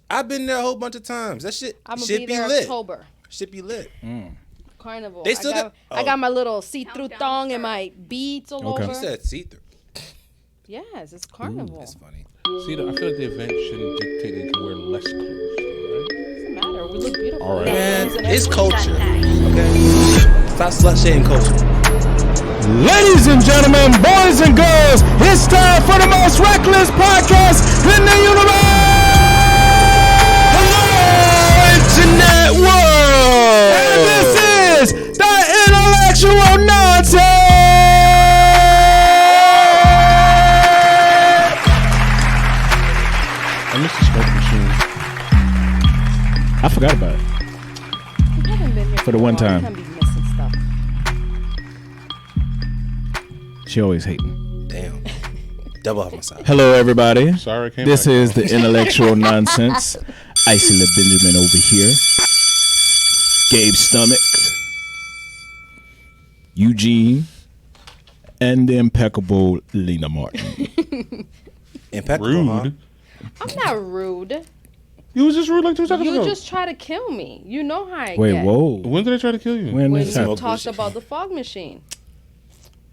I've been there a whole bunch of times. That shit I'm gonna should be be there lit. October. Should be lit. Carnival. They still I got my little see-through thong and my beads all over. You said see-through. Yes, it's carnival. That's funny. See, I feel like the event shouldn't dictate they can wear less clothes. Doesn't matter. We look beautiful. All right. Man, it's culture. Okay? Stop slut-shaming culture. Ladies and gentlemen, boys and girls, it's time for the most reckless podcast in the universe! Hello, Internet world! And this is the Intellectual Nonsense! I miss the smoke machine. I forgot about it. You haven't been here For the one time. You can't be missing stuff. She always hating. Damn. Double off my side. Hello, everybody. Sorry, I came This back. is the Intellectual Nonsense. Isola Benjamin over here. Gabe Stomach. Eugene. And the impeccable Lena Martin. Impeccable, Rude. huh? I'm not rude. You was just rude like 2 seconds You ago. just try to kill me. You know how I Wait, get. whoa. When did I try to kill you? When When this you happened? talked about the fog machine.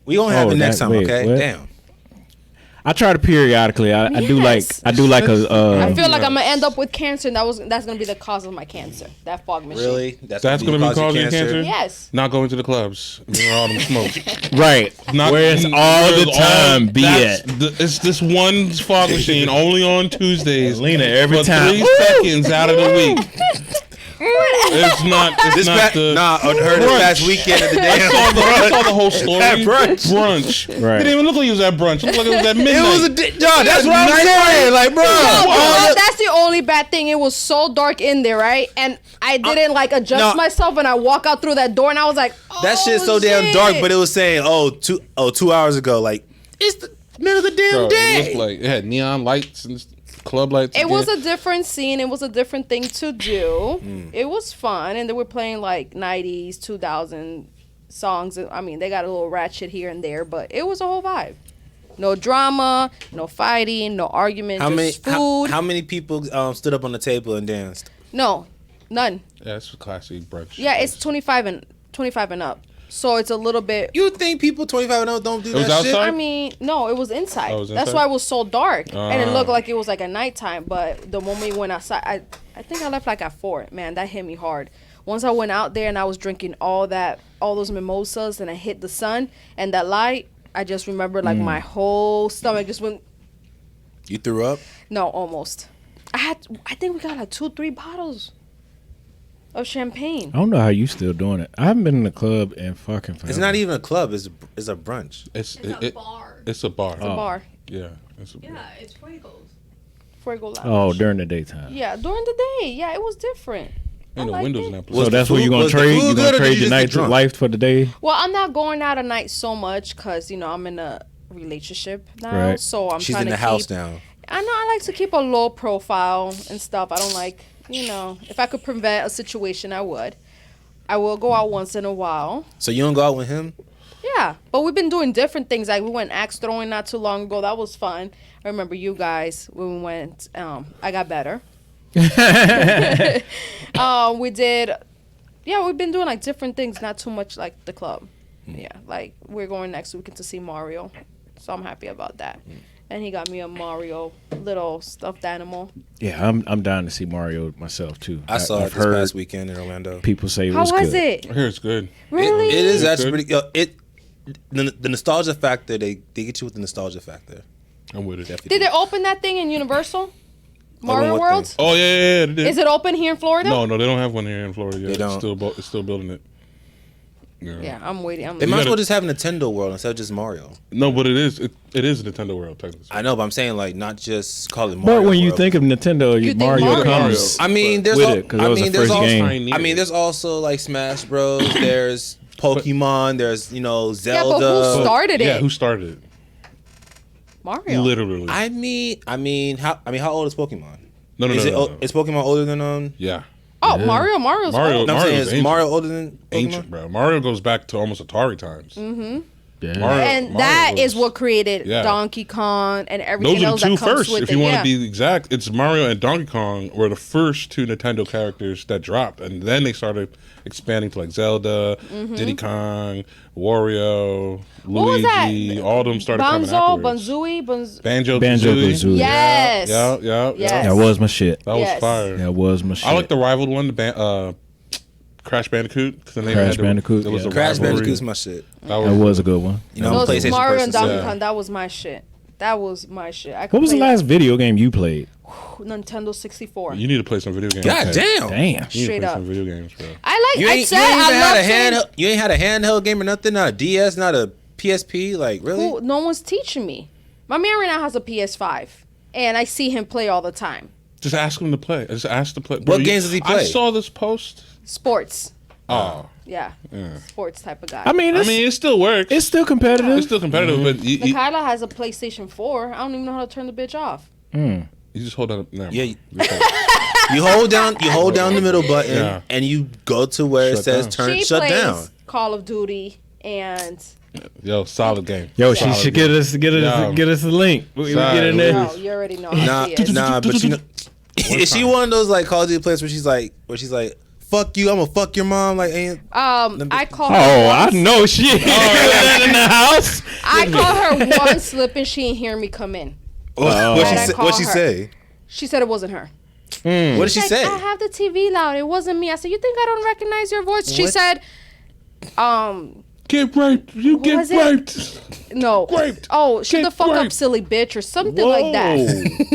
We gonna have it next time, wait, okay? what? Damn. I try to periodically. I do like Yes. I do like a I feel like I'm gonna end up with cancer, and that's gonna be the cause of my cancer. That fog machine. Really? That's gonna be causing cancer? Yes. Not going to the clubs. Where all them smoke. right. Not Where it's all the time be that's at. It's this one fog machine only on Tuesdays. Lena, every for time. 3 seconds out of the week. It's not. It's This not the. I heard this past weekend at the I damn saw the whole story. At brunch. Brunch. Right. It didn't even look like it was at brunch. It looked like it was at midnight. It was that's what I'm saying. Like, bro. That's the only bad thing. It was so dark in there, right? And I didn't adjust myself, and I walk out through that door, and I was like, oh, That shit's so damn dark, but it was saying, 2 hours ago. Like, it's the middle of the damn Bro, day. it looked like it had neon lights and club lights. It was a different scene. It was a different thing to do. It was fun, and they were playing like 90s, 2000 songs. I mean, they got a little ratchet here and there, but it was a whole vibe. No drama, no fighting, no argument, just food. How many people stood up on the table and danced? No, none. Yeah, it's a classic brunch. Yeah, it's 25 and up. So it's a little bit. You think people 25 and up don't do It was that shit? outside? I mean, no, it was inside. Oh, it was That's inside? why it was so dark, and it Ah. looked like it was like a nighttime. But the moment we went outside, I think I left like at 4. Man, that hit me hard. Once I went out there and I was drinking all those mimosas, and I hit the sun and that light, I just remember like my whole stomach just went. You threw up? No, almost. I think we got like 2-3 bottles of champagne. I don't know how you still doing it. I haven't been in the club in fucking forever. It's not even a club. It's a brunch. It's a bar. It's a bar. The bar. Yeah. It's a bar. Yeah, it's Fuegos. Fuego Lounge. Oh, during the daytime. Yeah, during the day. Yeah, it was different. Ain't no liked windows it. in that place. Was So the that's where food- you're gonna was the trade. food You're good, gonna or did trade you your just get night drunk? life for the day. Well, I'm not going out at night so much because I'm in a relationship now, Right. so I'm She's trying in the to house keep. now. I know I like to keep a low profile and stuff. I don't like, if I could prevent a situation, I would. I will go out once in a while. So you don't go out with him? Yeah, but we've been doing different things. Like we went axe throwing not too long ago. That was fun. I remember you guys when we went. I got better. We did. Yeah, we've been doing like different things. Not too much like the club. Yeah, like we're going next weekend to see Mario, so I'm happy about that. And he got me a Mario little stuffed animal. Yeah, I'm down to see Mario myself too. I saw it I've this heard past weekend in Orlando. people say it How was was good. it? I hear it's good. Really? It is It's actually good. pretty. The nostalgia factor. They get you with the nostalgia factor. I'm with it. Definitely. Did they open that thing in Universal? Mario what World? thing? Oh yeah. They did. Is it open here in Florida? No, they don't have one here in Florida yet. They don't. It's still building it. Yeah, I'm waiting. They might as gotta- well just have Nintendo World instead of just Mario. No, but it is a Nintendo World technically. I know, but I'm saying like not just call it Mario. But when you World. think of Nintendo, You think Mario Mario. comes. I mean, there's with al- it, 'cause I that was mean, the there's first also, game. I mean, there's also like Smash Bros. There's Pokemon. There's Yeah, Zelda. but who started it? Yeah, who started it? Mario. Literally. I mean, how old is Pokemon? No. Is Pokemon older than Yeah. Oh, Mario's Mario. old. No, I'm saying Mario's is ancient. Mario older than Pokemon? Ancient, bro. Mario goes back to almost Atari times. Mm-hmm. Yeah. And that is what created Donkey Kong and everything Those are else the two that comes first. with If it. you want to Yeah. be exact, it's Mario and Donkey Kong were the first two Nintendo characters that dropped, and then they started expanding to like Zelda, Diddy Kong, Wario, What was that? Luigi. All of them started coming afterwards. Banjo Banjo-Kazooie. Yes. Yeah. Yes. That was my shit. That was Yes. fire. That was my shit. I like the rival one, the Crash Bandicoot. Because then they Crash had the- Bandicoot, There was yeah. a Crash rivalry. Bandicoot's my shit. That was a good one. You know, I'm a Those PlayStation Mario person. and Donkey Yeah. Kong, that was my shit. That was my shit. I could What was the play last video game you played? Nintendo 64. You need to play some video games. God damn. Damn. You need to Straight play up. some video games, bro. You I ain't, said you ain't even I had love a playing. handheld. You ain't had a handheld game or nothing. Not a DS. Not a PSP. Like really? Who, no one's teaching me. My man right now has a PS5, and I see him play all the time. Just ask him to play. Just ask to play. Bro, What games does he play? I saw this post. Sports. Oh. Yeah. Sports type of guy. I mean, It still works. it's still competitive. It's still competitive, but you Kyla has a PlayStation 4. I don't even know how to turn the bitch off. just hold on. Never Yeah. mind. You hold down. You hold down the middle button, Yeah. and you go to where it Shut says down. turn. She Shut plays down. Call of Duty and Yo, solid game. Yo, she Solid should game. get us a link. We get in there. no, you already know how Nah, she is. nah, but you know, is she one of those like Call of Duty players where she's like, "Fuck you, I'm gonna fuck your mom." Like, ain't I call her Oh, I once. know shit. In the house. I call her one slip and she didn't hear me come in. what she I say? call What she her. say? She said it wasn't her. What did she Like, say? I have the TV loud. It wasn't me. I said, you think I don't recognize your voice? She What? said, Get raped. You get was it? raped. no. Raped. Oh, shut Get the fuck up, raped. silly bitch, or something like that.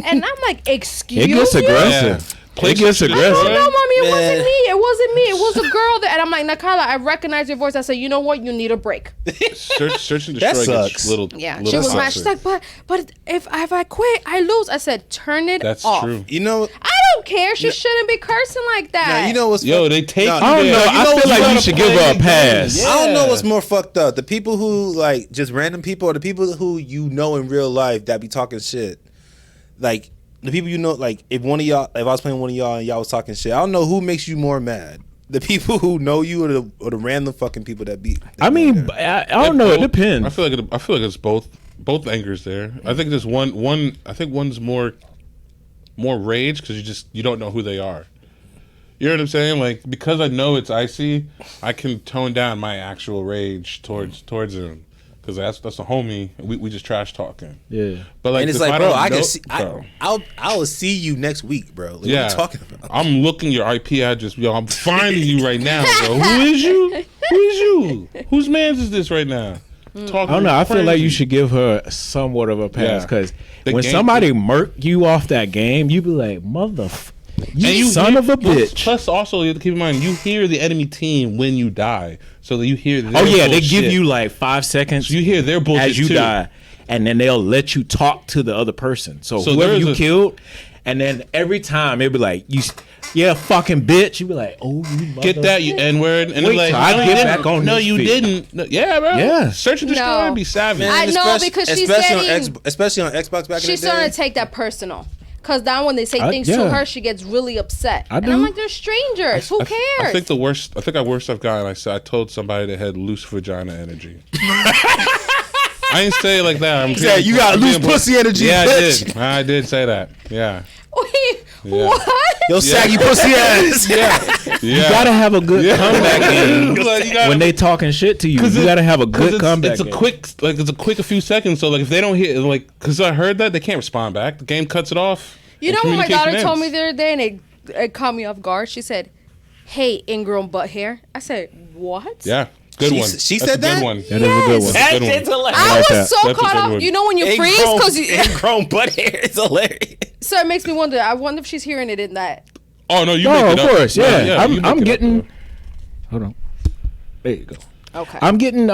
And I'm like, excuse It gets you? aggressive. It gets Oh, aggressive. no, mommy, it Man. wasn't me. It wasn't me. It was a girl. And I'm like, Nakala, I recognize your voice. I said, you know what? You need a break. Search and That destroy sucks. gets little. Yeah. little She was mad. toxic. She's like, but if I quit, I lose. I said, turn it That's off. true. You know, I don't care. She shouldn't be cursing like that. you know what's Yo, fuck- they take. Nah, you I don't there. know. You I what feel like gotta you should give play her a the game. pass. I don't know Yeah. what's more fucked up. The people who like just random people or the people who you know in real life that be talking shit. Like the people you know, like if I was playing one of y'all and y'all was talking shit, I don't know who makes you more mad. The people who know you or the random fucking people that be. I mean, I don't know. It depends. I feel like it's both angers there. I think there's one. I think one's more rage because you don't know who they are. You know what I'm saying? Like because I know it's icy, I can tone down my actual rage towards him because that's a homie. We just trash talking. Yeah. But like, And it's if like, I bro, don't I can know- see. bro. I will see you next week, bro. Like, Yeah, what are you talking about? I'm looking your IP address, yo. I'm finding you right now, bro. Who is you? Who is you? Whose man's is this right now? Talking I don't know. I feel like crazy. you should give her somewhat of a pass Yeah. because The when game- somebody murk you off that game, you be like, you son hear- of a bitch. Plus, also, you have to keep in mind, you hear the enemy team when you die, so that you hear. Their Oh yeah, they bullshit. give you like 5 seconds So you hear their bullshit as you too. die, and then they'll let you talk to the other person. So whoever there's you a- killed, and then every time it'll be like, yeah, fucking bitch. You be like, oh, you Get that, you N word, and Wait they're like, till I no, get you back didn't. on No, this you feed. didn't. No, yeah, bro. Yeah. Search and destroy No. and be savage. I know, especially- because she's especially getting- especially on Xbox back She's in the starting day. to take that personal. Because now when they say things yeah. to her, she gets really upset. I And do. I'm like, they're strangers. Who I cares? think the worst I've gotten. I told somebody that had loose vagina energy. I ain't say it like that. I'm said, "You got I'm loose being- pussy energy, Yeah, bitch." I did say that. Yeah. Wait, Yeah. what? Yo, saggy pussy ass. Yeah. You gotta have a good comeback game Like, you gotta- when they talking shit to you. You gotta have a good comeback. It's a game. quick a few seconds. So like if they don't hear because I heard that they can't respond back. The game cuts it off. You and know what my daughter communication told me ends. the other day, and it caught me off guard. She said, "Hey, ingrown butt hair." I said, "What?" Yeah, good She- one. she That's said a that? good one. That is a good one. That's a good one. I like was that. so That's a caught good off. one. You know when you freeze because you. ingrown butt hair is hilarious. So it makes me wonder. I wonder if she's hearing it in that. Oh no, you No, make of it up. course, yeah. you I'm make it up, getting. bro. Hold on. There you go. Okay. I'm getting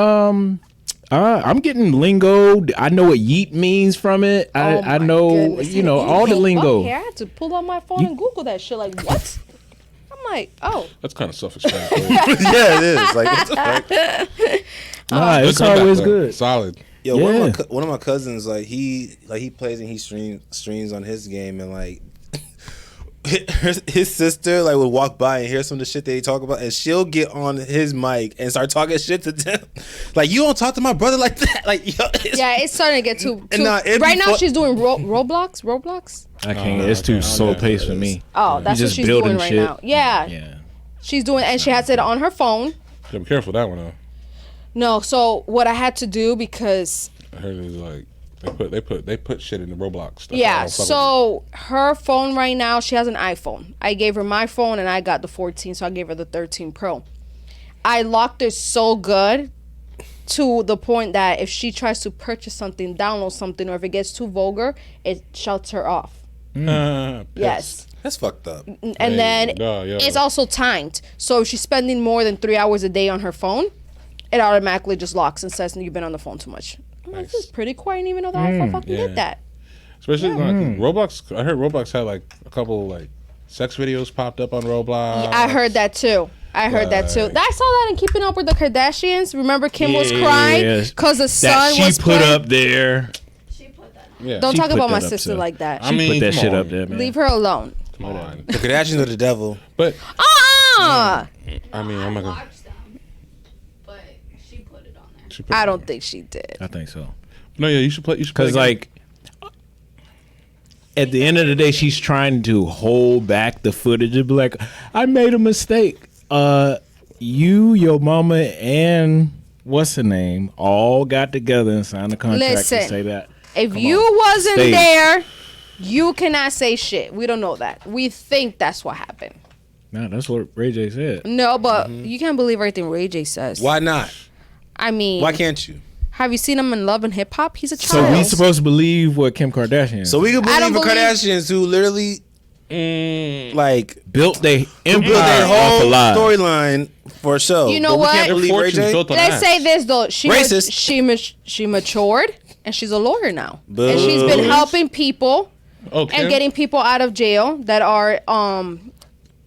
I'm getting lingo. I know what yeet means from it. Oh I my know goodness. all the Ingrown butt lingo. hair. I had to pull out my phone and Google that shit. Like what? I'm like, oh. That's kind of self-explanatory. Yeah, it is. Like, what the fuck? Nah, it's Good comeback, always though. good. Solid. Yo, Yeah. one of my cousins, like he plays and he streams on his game, and like his sister like would walk by and hear some of the shit they talk about, and she'll get on his mic and start talking shit to them. Like, you don't talk to my brother like that. Like, yo, it's starting to get too. right now, she's doing Roblox. I can't. It's too slow paced for me. Oh, that's what she's doing right now. Yeah. She's doing, and she has it on her phone. Yeah, be careful that one though. No, so what I had to do because I heard it's like they put shit in the Roblox stuff. Yeah, so her phone right now, she has an iPhone. I gave her my phone and I got the 14, so I gave her the 13 Pro. I locked it so good to the point that if she tries to purchase something, download something, or if it gets too vulgar, it shuts her off. Yes. That's fucked up. And then it's also timed. So if she's spending more than 3 hours a day on her phone, it automatically just locks and says you've been on the phone too much. I'm like, this is pretty quiet. I didn't even know the iPhone fucking did that. Especially Roblox. I heard Roblox had like a couple like sex videos popped up on Roblox. Yeah, I heard that too. I saw that in Keeping Up with the Kardashians. Remember Kim was crying because the son was put up there. She put that. Yeah. Don't talk about my sister like that. I mean, put that shit up there, man. Leave her alone. Come on. The Kardashians are the devil. But I mean, I'm not gonna. Watched them, but she put it on there. I don't think she did. I think so. No, yeah, you should play. Because like, at the end of the day, she's trying to hold back the footage and be like, "I made a mistake." You, your mama, and what's her name, all got together and signed a contract to say that. If you wasn't there, you cannot say shit. We don't know that. We think that's what happened. No, that's what Ray J said. No, but you can't believe everything Ray J says. Why not? I mean, why can't you? Have you seen him in Love and Hip Hop? He's a child. So we supposed to believe what Kim Kardashian. So we can believe the Kardashians who literally like built their empire whole storyline for a show. You know what? We can't believe Ray J. Let's say this though. She matured and she's a lawyer now. Boo. And she's been helping people and getting people out of jail that are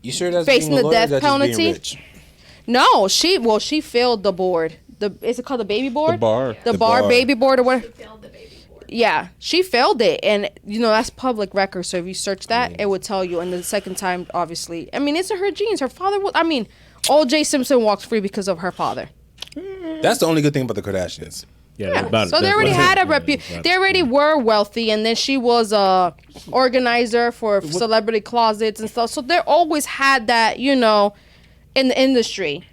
you sure that's facing the death penalty. No, she failed the board. Is it called the baby board? The bar baby board or what? She failed the baby board. Yeah, she failed it, and that's public record. So if you search that, it would tell you. And the second time, obviously, I mean, it's in her genes. Her father was. I mean, O.J. Simpson walks free because of her father. That's the only good thing about the Kardashians. Yeah. So they already had a reputation. They already were wealthy, and then she was a organizer for celebrity closets and stuff. So they always had that, in the industry.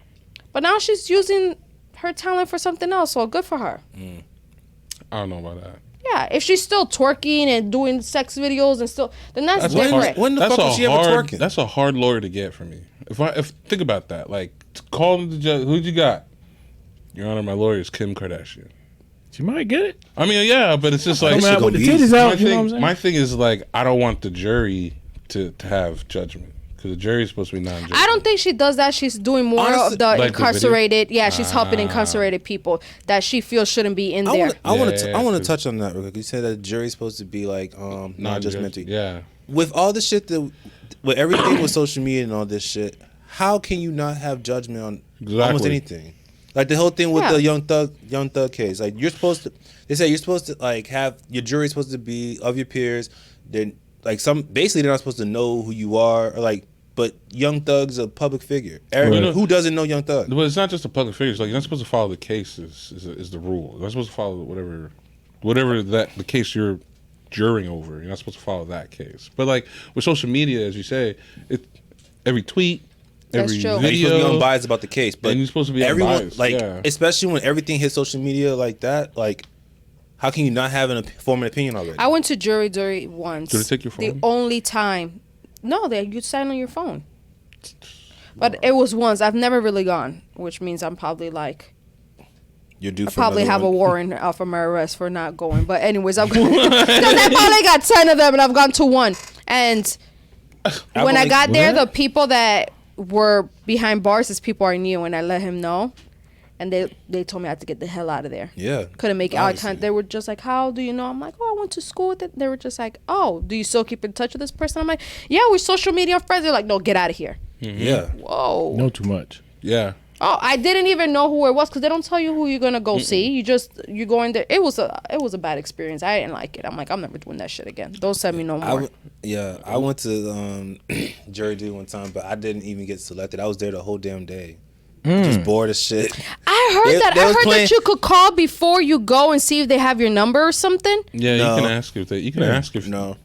But now she's using her talent for something else. So good for her. I don't know about that. Yeah, if she's still twerking and doing sex videos and then that's different. When the fuck was she ever twerking? That's a hard lawyer to get for me. If think about that, like call the judge. Who'd you got? Your Honor, my lawyer is Kim Kardashian. She might get it. I mean, yeah, but it's just like with the titties out. My thing is like I don't want the jury to have judgment. Because the jury is supposed to be non-judgmental. I don't think she does that. She's doing more of the incarcerated. She's helping incarcerated people that she feels shouldn't be in there. I want to touch on that real quick. You said that the jury's supposed to be like non-judgmental. Yeah. With all the shit with everything with social media and all this shit, how can you not have judgment on almost anything? Like the whole thing with the young thug case. Like they say you're supposed to like have your jury's supposed to be of your peers. Then like basically they're not supposed to know who you are or like. But Young Thug's a public figure. Who doesn't know Young Thug? But it's not just a public figure. It's like you're not supposed to follow the case is the rule. You're not supposed to follow whatever that the case you're juring over. You're not supposed to follow that case. But like with social media, as you say, every tweet, every video, you're supposed to be unbiased about the case. But you're supposed to be unbiased. Especially when everything hits social media like that, like. How can you not have form an opinion already? I went to jury duty once. Did they take your phone? The only time. No, you sign on your phone. But it was once. I've never really gone, which means I'm probably like. You're due I for probably have one. a warrant for my arrest for not going. But anyways, I've gone because I probably got 10 of them, and I've gone to one. And when I got there, the people that were behind bars, is people I knew, and I let him know. And they told me I had to get the hell out of there. Yeah. Couldn't make eye contact. They were just like, how do you know? I'm like, I went to school with it. They were just like, oh, do you still keep in touch with this person? I'm like, yeah, we're social media friends. They're like, no, get out of here. Mm-hmm. Yeah. Whoa. Know too much. Yeah. Oh, I didn't even know who it was because they don't tell you who you're going to go see. You go in there. It was a bad experience. I didn't like it. I'm like, I'm never doing that shit again. Don't send me no more. I went to jury duty one time, but I didn't even get selected. I was there the whole damn day. just bored as shit. I heard that. They I was heard playing- that you could call before you go and see if they have your number or something. Yeah, No. you can ask if they. You can ask if No,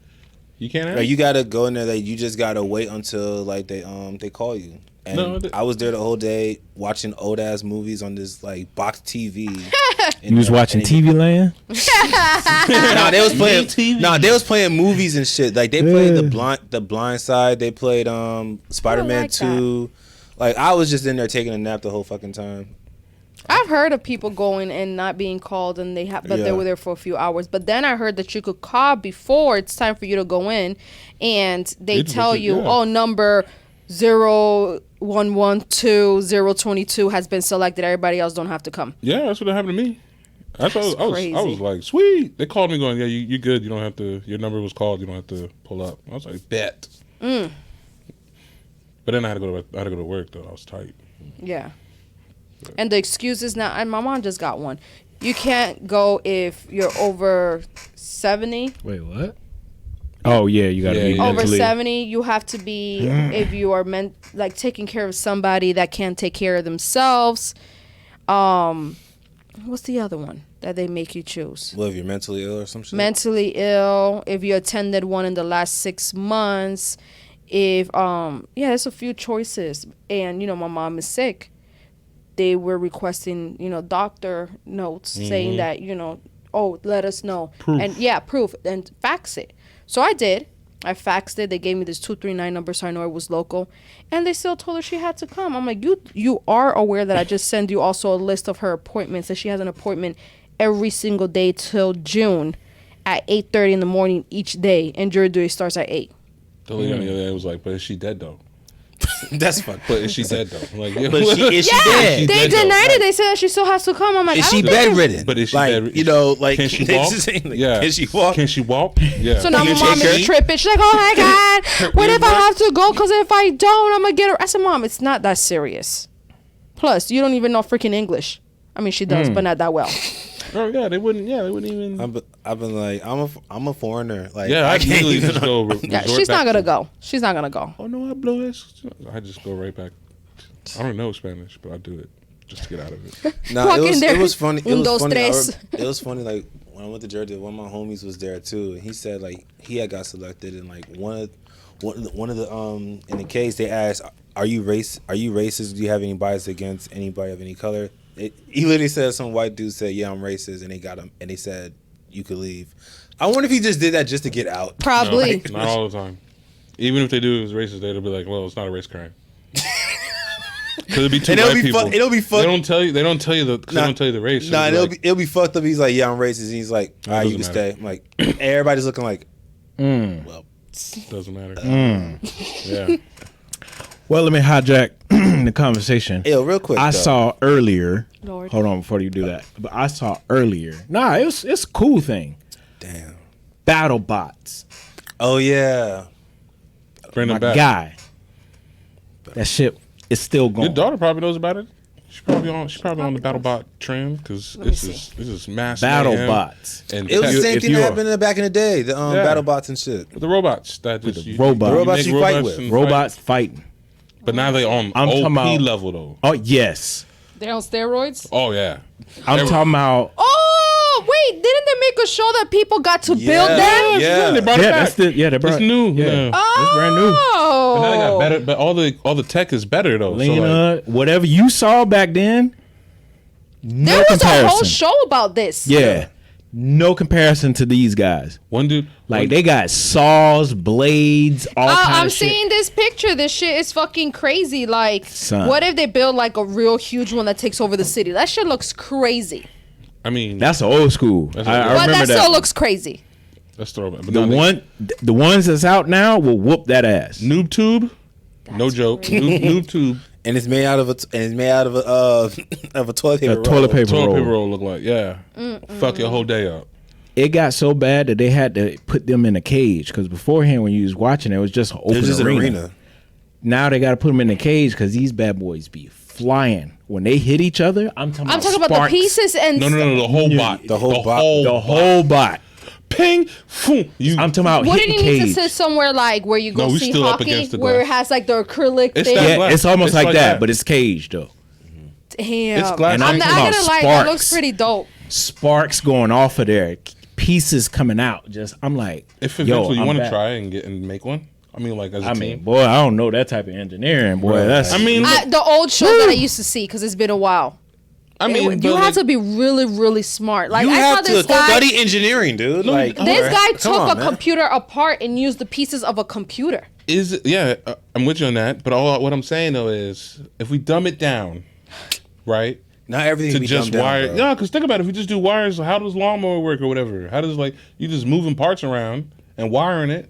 you can't ask. like you gotta go in there. Like you just gotta wait until like they call you. And No, I was there the whole day watching old ass movies on this like box TV. You was watching TV Land? Nah, they was playing. They was playing movies and shit. Like they played the Blind Side. They played Spider-Man like 2. Like I was just in there taking a nap the whole fucking time. I've heard of people going and not being called, and but they Yeah. were there for a few hours. But then I heard that you could call before it's time for you to go in, and they It's tell legit, you, yeah. "Oh, number 0112-022 has been selected. Everybody else don't have to come." Yeah, that's what happened to me. That's what I was crazy. like, sweet. They called me going, yeah, you good. You don't have to. Your number was called. You don't have to pull up. I was like, bet. But then I had to go to work though. I was tight. Yeah. And the excuses now, and my mom just got one. You can't go if you're over 70. Wait, what? Oh yeah, you got to Yeah, be yeah. Over mentally. 70, you have to be if you are taking care of somebody that can't take care of themselves. What's the other one that they make you choose? Well, if you're mentally ill or some shit. Mentally ill, if you attended one in the last 6 months, if there's a few choices. And my mom is sick. They were requesting, doctor notes saying that, let us know. Proof. And proof and fax it. So I did. I faxed it. They gave me this 239 number so I know it was local. And they still told her she had to come. I'm like, you are aware that I just send you also a list of her appointments, that she has an appointment every single day till June at 8:30 in the morning each day, and jury duty starts at 8. The lady on the other end was like, but is she dead though? That's fun. But is she dead though? I'm like, yeah. But is she Yeah, dead? they dead, though. denied it. They said that she still has to come. I'm like, Is I she don't think bedridden? But is she like, bedridden? like Can she they walk? just saying, like, Yeah. Can she walk? Can she walk? Yeah. So now Can my you mom take is her? tripping. She's like, oh my God, what if I have to go? Because if I don't, I'm going to get her. I said, Mom, it's not that serious. Plus, you don't even know freaking English. I mean, she does, but not that well. Oh yeah, they wouldn't even. I've been like, I'm a foreigner. Like, Yeah, I I'd can't immediately even. just go. Yeah, resort she's back not going to to- go. She's not going to go. Oh no, I blow this. I just go right back. I don't know Spanish, but I do it just to get out of it. Nah, Walk in there. it was funny. It Un, was dos, funny. tres. It was funny. Like when I went to Georgia, one of my homies was there too, and he said like he had got selected, and like one of the in the case they asked, "Are you racist? Do you have any bias against anybody of any color?" He literally said some white dude said, "Yeah, I'm racist," and they got him, and they said you could leave. I wonder if he just did that just to get out. Probably. No, not all the time. Even if they do it was racist, they'll be like, "Well, it's not a race crime." Because it'll be two And white people. it'll be fucked. They don't tell you. They don't tell you the. They don't tell you the race. Nah, It'll be like, it'll be fucked up. He's like, "Yeah, I'm racist," and he's like, "All right, you can doesn't stay." I'm like, everybody's looking like, well, doesn't matter. Mm. Yeah. Well, let me hijack the conversation. ill, real quick. I though. saw earlier. Lord. Hold on before you do that. But I saw earlier. Nah, it's a cool thing. Damn. Battle bots. Oh yeah. Bring My them back. guy. That shit is still Your going. daughter probably knows about it. She's probably on the BattleBot trend because this is mass Battle mayhem bots. and It was the tech. same if thing you that are- happened back in the day. The Yeah. battle bots and shit. the robots that just the robots. The robots make you fight with. and Robots fighting. but now they on I'm talking OP about- level though. Oh yes. They're on steroids? Oh yeah, I'm talking about. Oh, wait. Didn't they make a show that people got to build Yeah. them? Yeah. they brought it Yeah, back. that's the they brought It's new. Yeah. It's brand new. Oh. But now they got better, but all the tech is better though. So like, Lena, whatever you saw back then, no There was comparison. a whole show about this. Yeah, no comparison to these guys. one dude, Like they got saws, blades, all kinds I'm of shit. seeing this picture. This shit is fucking crazy. Like, Son. what if they build like a real huge one that takes over the city? That shit looks crazy. I mean, That's old school. That's I old. But remember that that. still looks crazy. let's throw it. But the now the ones that's out now will whoop that ass. Noob Tube, no joke. Noob Tube, And it's made out of a toilet paper. A toilet paper toilet roll. paper roll look like fuck your whole day up. It got so bad that they had to put them in a cage because beforehand, when you was watching, it was just an It open was just arena. an arena. Now they got to put them in a cage because these bad boys be flying when they hit each other. I'm talking about the sparks. pieces and No, the whole bot, The whole bot. The whole bot. ping, boom. I'm talking about Wouldn't hitting you need to cage. sit somewhere like where you go No, we see still up hockey, against the where it glass. has like the acrylic It's thing? that Yeah, glass. it's almost It's like like that, that. but it's caged though. Damn. It's glass. And I'm I'm not talking gonna about lie, that looks sparks. pretty dope. Sparks going off of there, pieces coming out. Just I'm like, If yo, eventually you I'm want to back. try and make one, I mean, like as a I team. mean, boy, I don't know that type of engineering, boy. Right. That's I mean, The old shows that I used to see, because it's been a while. you You have to be really, really smart. Like You I saw have to this guy. study engineering, dude. Like This alright. guy Come took on, a man. computer apart and used the pieces of a computer. I'm with you on that. But what I'm saying though is, if we dumb it down, right? Not everything To can be just dumbed wire, down, bro. yeah. Because think about it. If you just do wires, how does lawnmower work or whatever? How does you just moving parts around and wiring it?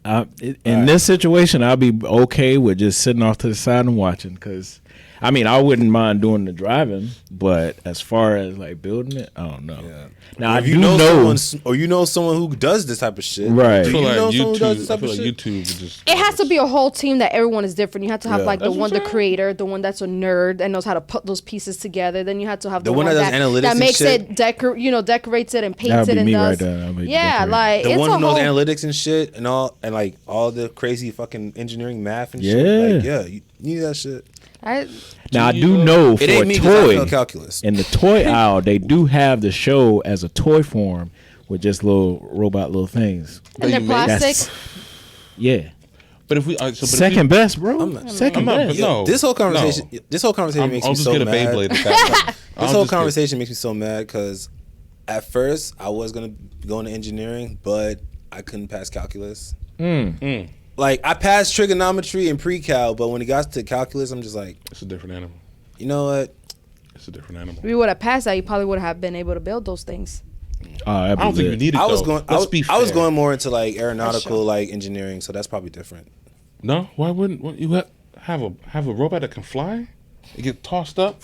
in this situation, I'll be okay with just sitting off to the side and watching. Because I mean, I wouldn't mind doing the driving, but as far as like building it, I don't know. Yeah. Now If I you do know know, someone, or you know someone who does this type of shit, Right. Do I feel you like know someone who does this YouTube. I type feel of like shit? YouTube would just. It has to be a whole team that everyone is different. You have to have Yeah. like the That's one, what the I'm saying. creator, the one that's a nerd and knows how to put those pieces together. Then you have to have the one that does analytics that and makes shit. it decorates it and paints That'd it be and me does. right there. That'd be Yeah, decorating. like The it's one a who knows whole. analytics and shit, and like all the crazy fucking engineering math and Yeah. shit. Like, yeah, you need that shit. now I Do do you know It for ain't a me because I toy failed calculus. in the toy aisle, they do have the show as a toy form with just little robot little things. And they're you made- plastic. Yeah, But if we second best, bro. I'm Second not- best. no. This whole conversation, makes I'll me just so get a mad. Beyblade. At that point. This whole conversation makes me so mad because at first I was gonna go into engineering, but I couldn't pass calculus. Like I passed trigonometry and pre-cal, but when it got to calculus, I'm just like, It's a different animal. you know what? It's a different animal. If we would have passed that, you probably would have been able to build those things. I don't think you need it. I was though. going. Let's be I was fair. going more into like aeronautical, sure. like engineering. So that's probably different. No, why wouldn't you have a robot that can fly? It get tossed up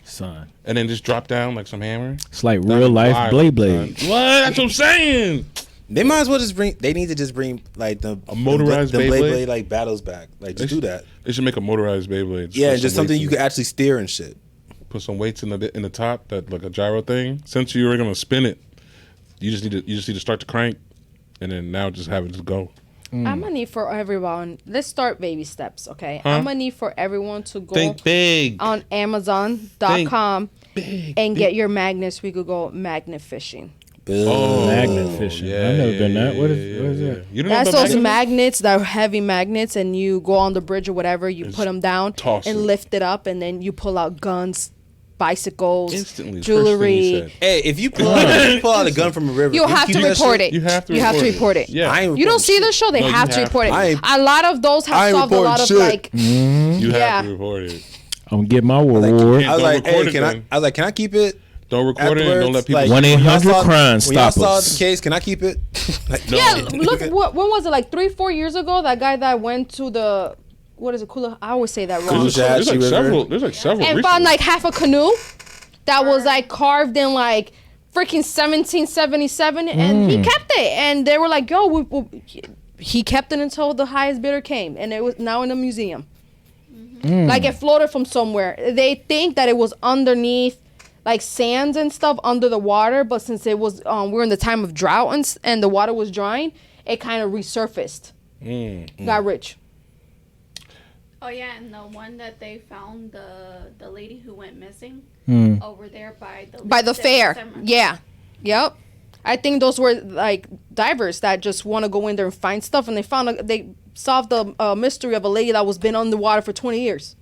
son. and then just drop down like some hammer. It's like That'd real be life wild, Blade Blade. son. What? That's what I'm saying. They might as well just bring. They need to just bring like the motorized the Beyblade? like battles back. Like just do that. They should make a motorized Beyblade. Yeah, Put and just some something weights you in could it. actually steer and shit. Put some weights in the top, that like a gyro thing. Since you were gonna spin it, you just need to start the crank, and then now just have it just go. I'm gonna need for everyone. Let's start baby steps, okay? I'm gonna need for everyone to go Think big. on Amazon.com Big. and get your magnets. We could go magnet fishing. Oh, Magnet fishing. I've never been that. What is that? You don't know That's about those magnet? magnets, that are heavy magnets, and you go on the bridge or whatever. You put them down toss and it. lift it up, and then you pull out guns, bicycles, Instantly. First thing he jewelry. said. Hey, if you pull out a gun from a river, You'll have to keep that report shit? it. You have to. You have to report it. Yeah, I ain't You don't reporting see shit. the show? They No, you have to have report to. it. I ain't- A lot of those I have ain't solved a lot of reporting shit. like. you have Yeah. to report it. I'm gonna get my reward. I was Don't like, record hey, it can I? then. I was like, can I keep it? Don't record it and Afterwards, don't let people. like, 1-800 when y'all crime, When y'all stop saw us. the case, can I keep it? Like, Yeah, no. look. When was it? Like 3-4 years ago. That guy that went to the what is it? Kula? I always say that wrong. Cool. There's like River. several. There's like several. And recently. found like half a canoe that was like carved in like freaking 1777, and he kept it. And they were like, "Yo, he kept it until the highest bidder came, and it was now in a museum. Like it floated from somewhere. They think that it was underneath." Like sands and stuff under the water, but since it was we're in the time of drought and the water was drying, it kind of resurfaced. Got rich. Oh yeah, and the one that they found, the lady who went missing over there by the Fair. summer. Yeah. Yep. I think those were like divers that just want to go in there and find stuff, and they solved the mystery of a lady that was been on the water for 20 years.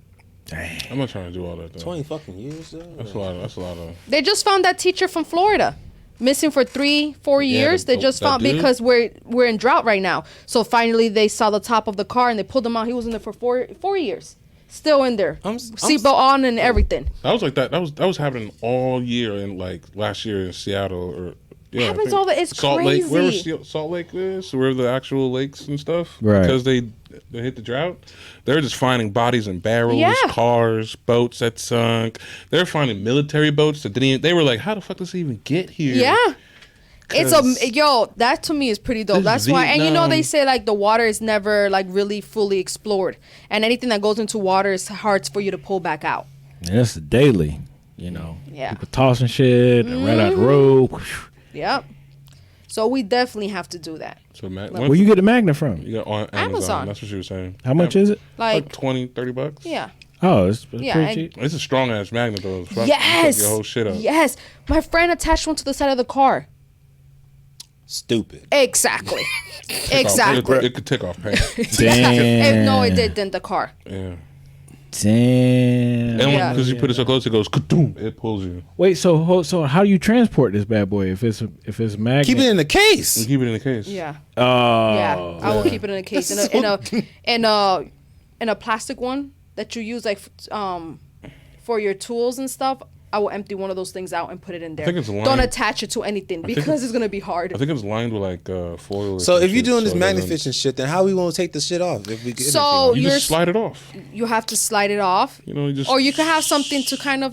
I'm not trying to do all that. Though. 20 fucking years, though. That's a lot. That's a lot of. They just found that teacher from Florida, missing for 3-4 years. They just that found dude? because we're in drought right now. So finally they saw the top of the car and they pulled him out. He was in there for 4 years, still in there, seatbelt on and everything. That was like that. That was happening all year and like last year in Seattle or. Yeah, I Happens think all the- it's Salt Lake, crazy. wherever Salt Lake is, where the actual lakes and stuff, Right. Because they hit the drought, they're just finding bodies in barrels, Yeah. cars, boats that sunk. They're finding military boats that didn't. They were like, "How the fuck does it even get here?" Yeah. It's 'Cause that to me is pretty dope. this That's why, and you know, they Vietnam- say like the water is never like really fully explored, and anything that goes into water is hard for you to pull back out. And it's daily, you know. Yeah. People tossing shit and right out the road. Yep. So we definitely have to do that. So Matt, Where you get the magnet from? you got on Amazon. Amazon. That's what she was saying. How much is it? Like Like, $20, $30. yeah, Oh, it's Yeah, pretty and- cheap. It's a strong ass magnet though. It's fuck- Yes. fuck your whole shit up. Yes. My friend attached one to the side of the car. Stupid. Exactly. It, exactly. it could take off paint. Damn. No, it didn't. The car. Yeah. Damn. And Yeah. because you put it so close, it goes kadoom. It pulls you. Wait, so how do you transport this bad boy if it's a magnet? Keep it in the case. You keep it in the case. Yeah. Oh. Yeah. I will keep it in a case in a plastic one that you use like for your tools and stuff. I will empty one of those things out and put it in there. think it's lined- Don't attach it to anything because it's gonna be hard. I think it's lined with like foil. Or So some if you're shit, doing this so it magnet doesn't- fishing shit, then how we won't take the shit off? If we get So you you're just slide it off. you have to slide it off, You know, you just or you could have something to kind of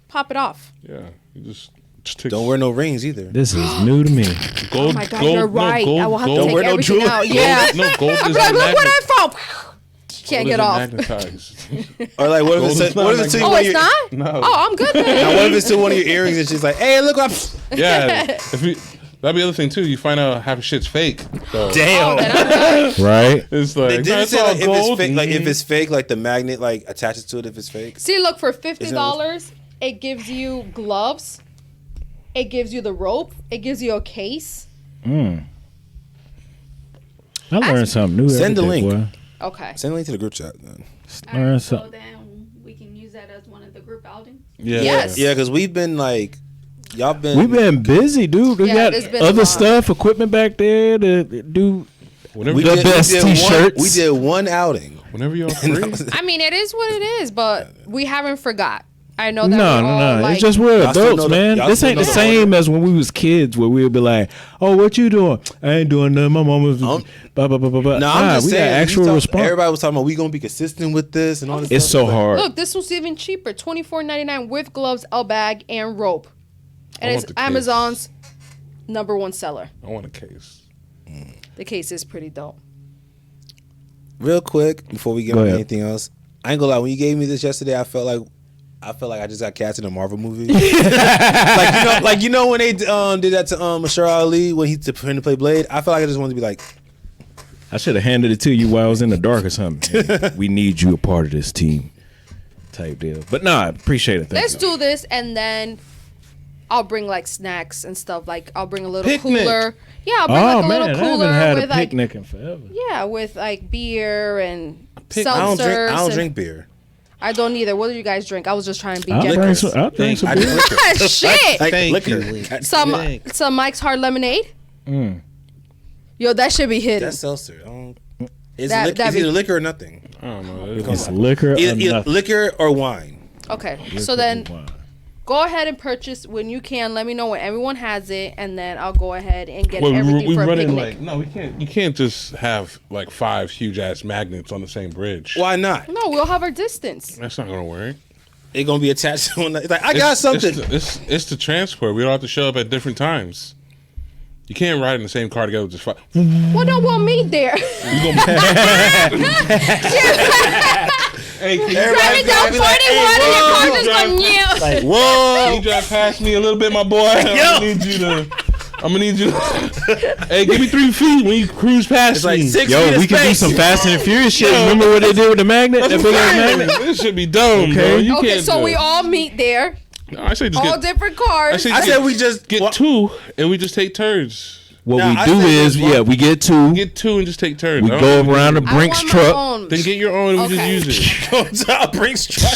pop it off. yeah. You just take don't wear no rings either. This is new to me. gold. Oh my God, gold, you're right. No, gold, I will have gold, to take wear no everything jewelry. out. Yeah. No, gold I'm is like, look where magnet. I found. Can't get off. Magnetized. Or like, what if Gold it's is not what if it's to magnetic. one Oh, of it's your, not. No. Oh, I'm good Now, then. what if it's to one of your earrings? It's just like, hey, look what. Yeah. If you, that'd be the other thing too. You find out half the shit's fake. So Damn. Then I'm good. Right? it's They like didn't that's say all like if it's gold. fake, like if Mhm. it's fake, like the magnet like attaches to it if it's fake. See, look, for $50, it gives you gloves. It gives you the rope. It gives you a case. I learned something new. Send the every day, link. boy. Okay. Send a link to the group chat. Then. Learn So something. then we can use that as one of the group outings. Yeah. Yes. Yeah, because we've been like, y'all been. We've been busy, dude. We Yeah, got it's been a other lot. stuff, equipment back there to do. Whenever, We The you, did, best we did t-shirts. We did one outing. whenever y'all And free. that was- I mean, it is what it is, but we haven't forgot. I know that No, we're all no. like, It's just we're Y'all still adults, know man. y'all This still ain't know the the same as when we was kids, where we would be like, "Oh, what you doing? I ain't doing nothing. My mom was blah blah blah blah blah." No, I'm just we saying. got we actual talk- response. Everybody was talking about we gonna be consistent with this and all this. It's stuff. so Like, hard. look, this was even cheaper, $24.99 with gloves, a bag, and rope, I and want it's the case. Amazon's #1 seller. I want a case. The case is pretty dope. Real quick before we get Go on to ahead. anything else, I ain't gonna lie. When you gave me this yesterday, I felt like I just got cast in a Marvel movie. like you know when they did that to Mahershala Ali when he to play Blade. I felt like I just wanted to be like, I should have handed it to you while I was in the dark or something. Hey, we need you a part of this team, type deal. But nah, I appreciate it. Thank Let's you. do this, and then I'll bring like snacks and stuff. Like I'll bring a little Picnic. cooler. Yeah, I'll bring Oh like a man, little I cooler haven't had with a like picnic in forever. with like beer and I don't seltzers. drink and- beer. I don't either. What do you guys drink? I was just trying to be I'll generous. drink some I beer. drink liquor. Ah, shit. Like Thank liquor. you. Some Mike's Hard Lemonade. Yo, that should be hidden. That's seltzer. It's That- it's be- either liquor or nothing. I don't know. It's liquor or Either nothing. liquor or wine. Okay, so then go ahead and purchase when you can. Let me know when everyone has it, and then I'll go ahead and get everything we for a running picnic. like no, we can't. You can't just have like 5 huge ass magnets on the same bridge. Why not? No, we'll have our distance. That's not gonna work. It's gonna be attached to one. It's like I got something. It's the transport. We don't have to show up at different times. You can't ride in the same car together. Just Well, no, we'll meet there. hey, can you Driving down 41 and your car just going, yeah. Like, Can whoa. you drive past me a little bit, my boy? I'm gonna need you to. Hey, give me 3 feet when you cruise past It's like me. 6 Yo, feet of we can do space. some Fast and Furious shit. Remember what they did with the magnet? That big ass magnet? This should be dumb, bro. Okay. You Okay, can't so do we it. all meet there. No, I say just All get. different cars. say I just said get, we just get well, 2 and we just take turns. What Nah, we I do said is, just one. we get two. Get 2 and just take turns. We I go don't- around the I Brinks want my truck. own. Then get your own and we Okay. just use it. Brinks truck.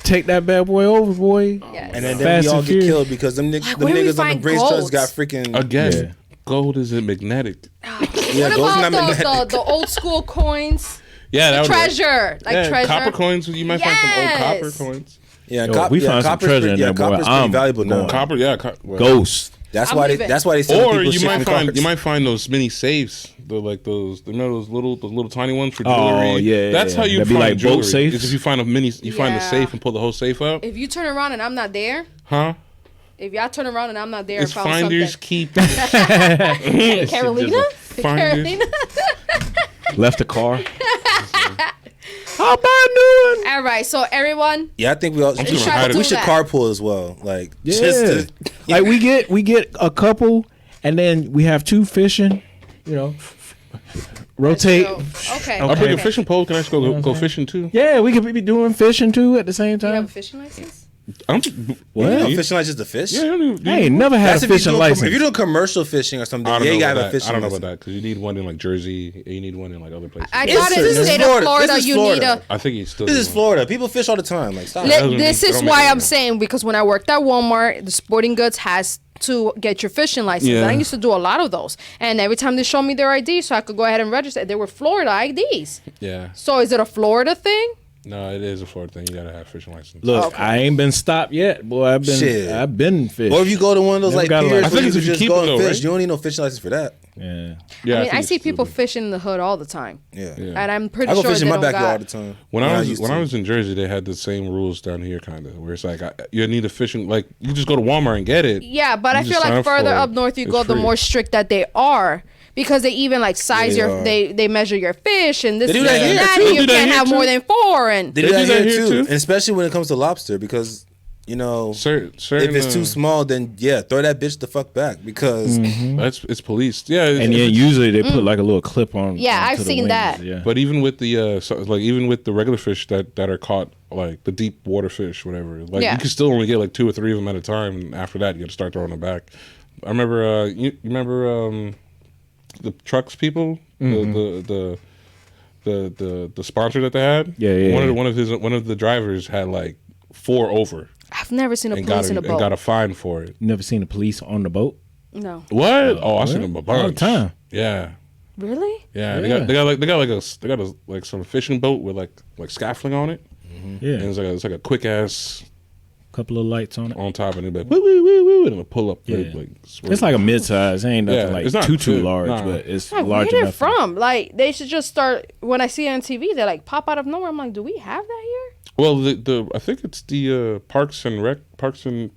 Take that bad boy over, boy. Yes. And then Fast we all and get Furious. killed because them, Like, them where do we niggas on the find Brinks trucks gold? got freaking. Again, Yeah. gold isn't magnetic. Yeah, What gold's not about the, magnetic. the old school coins? Yeah, that would work. Treasure. Like Yeah, treasure. copper coins. You might find some old copper Yes. coins. Yeah, Yo, we found some copper's treasure in pretty- there, boy. copper's pretty I'm valuable now. going. Copper, yeah. Well, Ghost. That's I'm why leaving. that's why they sell Or people you shit might in find cars. those mini safes. They're like those. You know those little tiny ones for Oh, jewelry. yeah, That's yeah. how you That'd be find like jewelry. boat safes? Is if you find a mini, you find the Yeah. safe and pull the whole safe out. If you turn around and I'm not there, Huh? if y'all turn around and I'm not there, It's and found finders something. keep. Carolina? Finders. Carolina? Left the car. How about doing? All right, so everyone, Yeah, I think we all just we gonna should, hide it. we should that. carpool as well. Like Yeah. just to, Like we get a couple, and then we have 2 fishing. You know, rotate. Okay. I'll bring a fishing pole. Can I just go fishing too? Yeah, we could be doing fishing too at the same Do you have time. a fishing license? I'm, What? You know, fishing license to fish? Yeah, I don't even, I ain't never had That's a if you're fishing doing license. if you're doing commercial fishing or something, I don't yeah, know you gotta about have a that. fishing I don't know license. about that because you need one in like Jersey and you need one in like other places. I It's thought in the certain- state Florida. of Florida, This is you Florida. need I think he's still. This is Florida. People fish all the time. Like, stop. doesn't This make- is don't make why it I'm right. saying, because when I worked at Walmart, the sporting goods has to get your fishing license. Yeah. And I used to do a lot of those. And every time they showed me their ID so I could go ahead and register, they were Florida IDs. Yeah. So is it a Florida thing? No, it is a Florida thing. You gotta have fishing license. Look, Okay. I ain't been stopped yet, boy. I've been fishing. Or if you go to one of those Never like got a piers license. where I you think it's can if you just keep go it and though, fish, right? you don't need no fishing license for that. Yeah. Yeah, I mean, I think see it's people stupid. fishing in the hood all the time. Yeah. Yeah. And I'm pretty I go sure fishing they in my don't backyard all the got... time. When I used was to. in Jersey, they had the same rules down here, kind of, where it's like you need a fishing. Like you just go to Walmart and get it. Yeah, but You I just feel sign like up for further it. up north you It's go, the free. more strict that they are. Because they even like size They your are. they measure your fish and this They do and that and here, that, too. and They you do that can't here, have more too. than 4 and They do that here too, too. and especially when it comes to lobster, because you know Certain, if it's too small, then yeah, throw that bitch the fuck back because it's policed. Yeah, it's, And yeah, it's- usually they put like a little clip on. Yeah, onto I've the seen wings, that. Yeah. But even with the even with the regular fish that are caught, like the deep water fish, whatever, like Yeah. you can still only get like 2 or 3 of them at a time, and after that you got to start throwing them back. I remember, you remember the trucks people, the sponsor that they had. Yeah. One of the drivers had like 4 over I've never seen a and police in a boat. got a fine for it. You never seen the police on the boat? No. What? Oh, I seen them a bunch. All the time. Yeah. Really? Yeah, Yeah. they got some fishing boat with like scaffolding on it, Yeah. and it's like a quick ass Couple of lights on it. on top, and it'll be like woo woo woo woo, and it'll pull up. Yeah. Like, It's like a mid-size. It ain't nothing Yeah, like it's not too too- large, nah. but it's Like, large where enough. it from? Like they should just start. When I see it on TV, they like pop out of nowhere. I'm like, do we have that here? well, the I think it's the Parks and Recreation. I Park and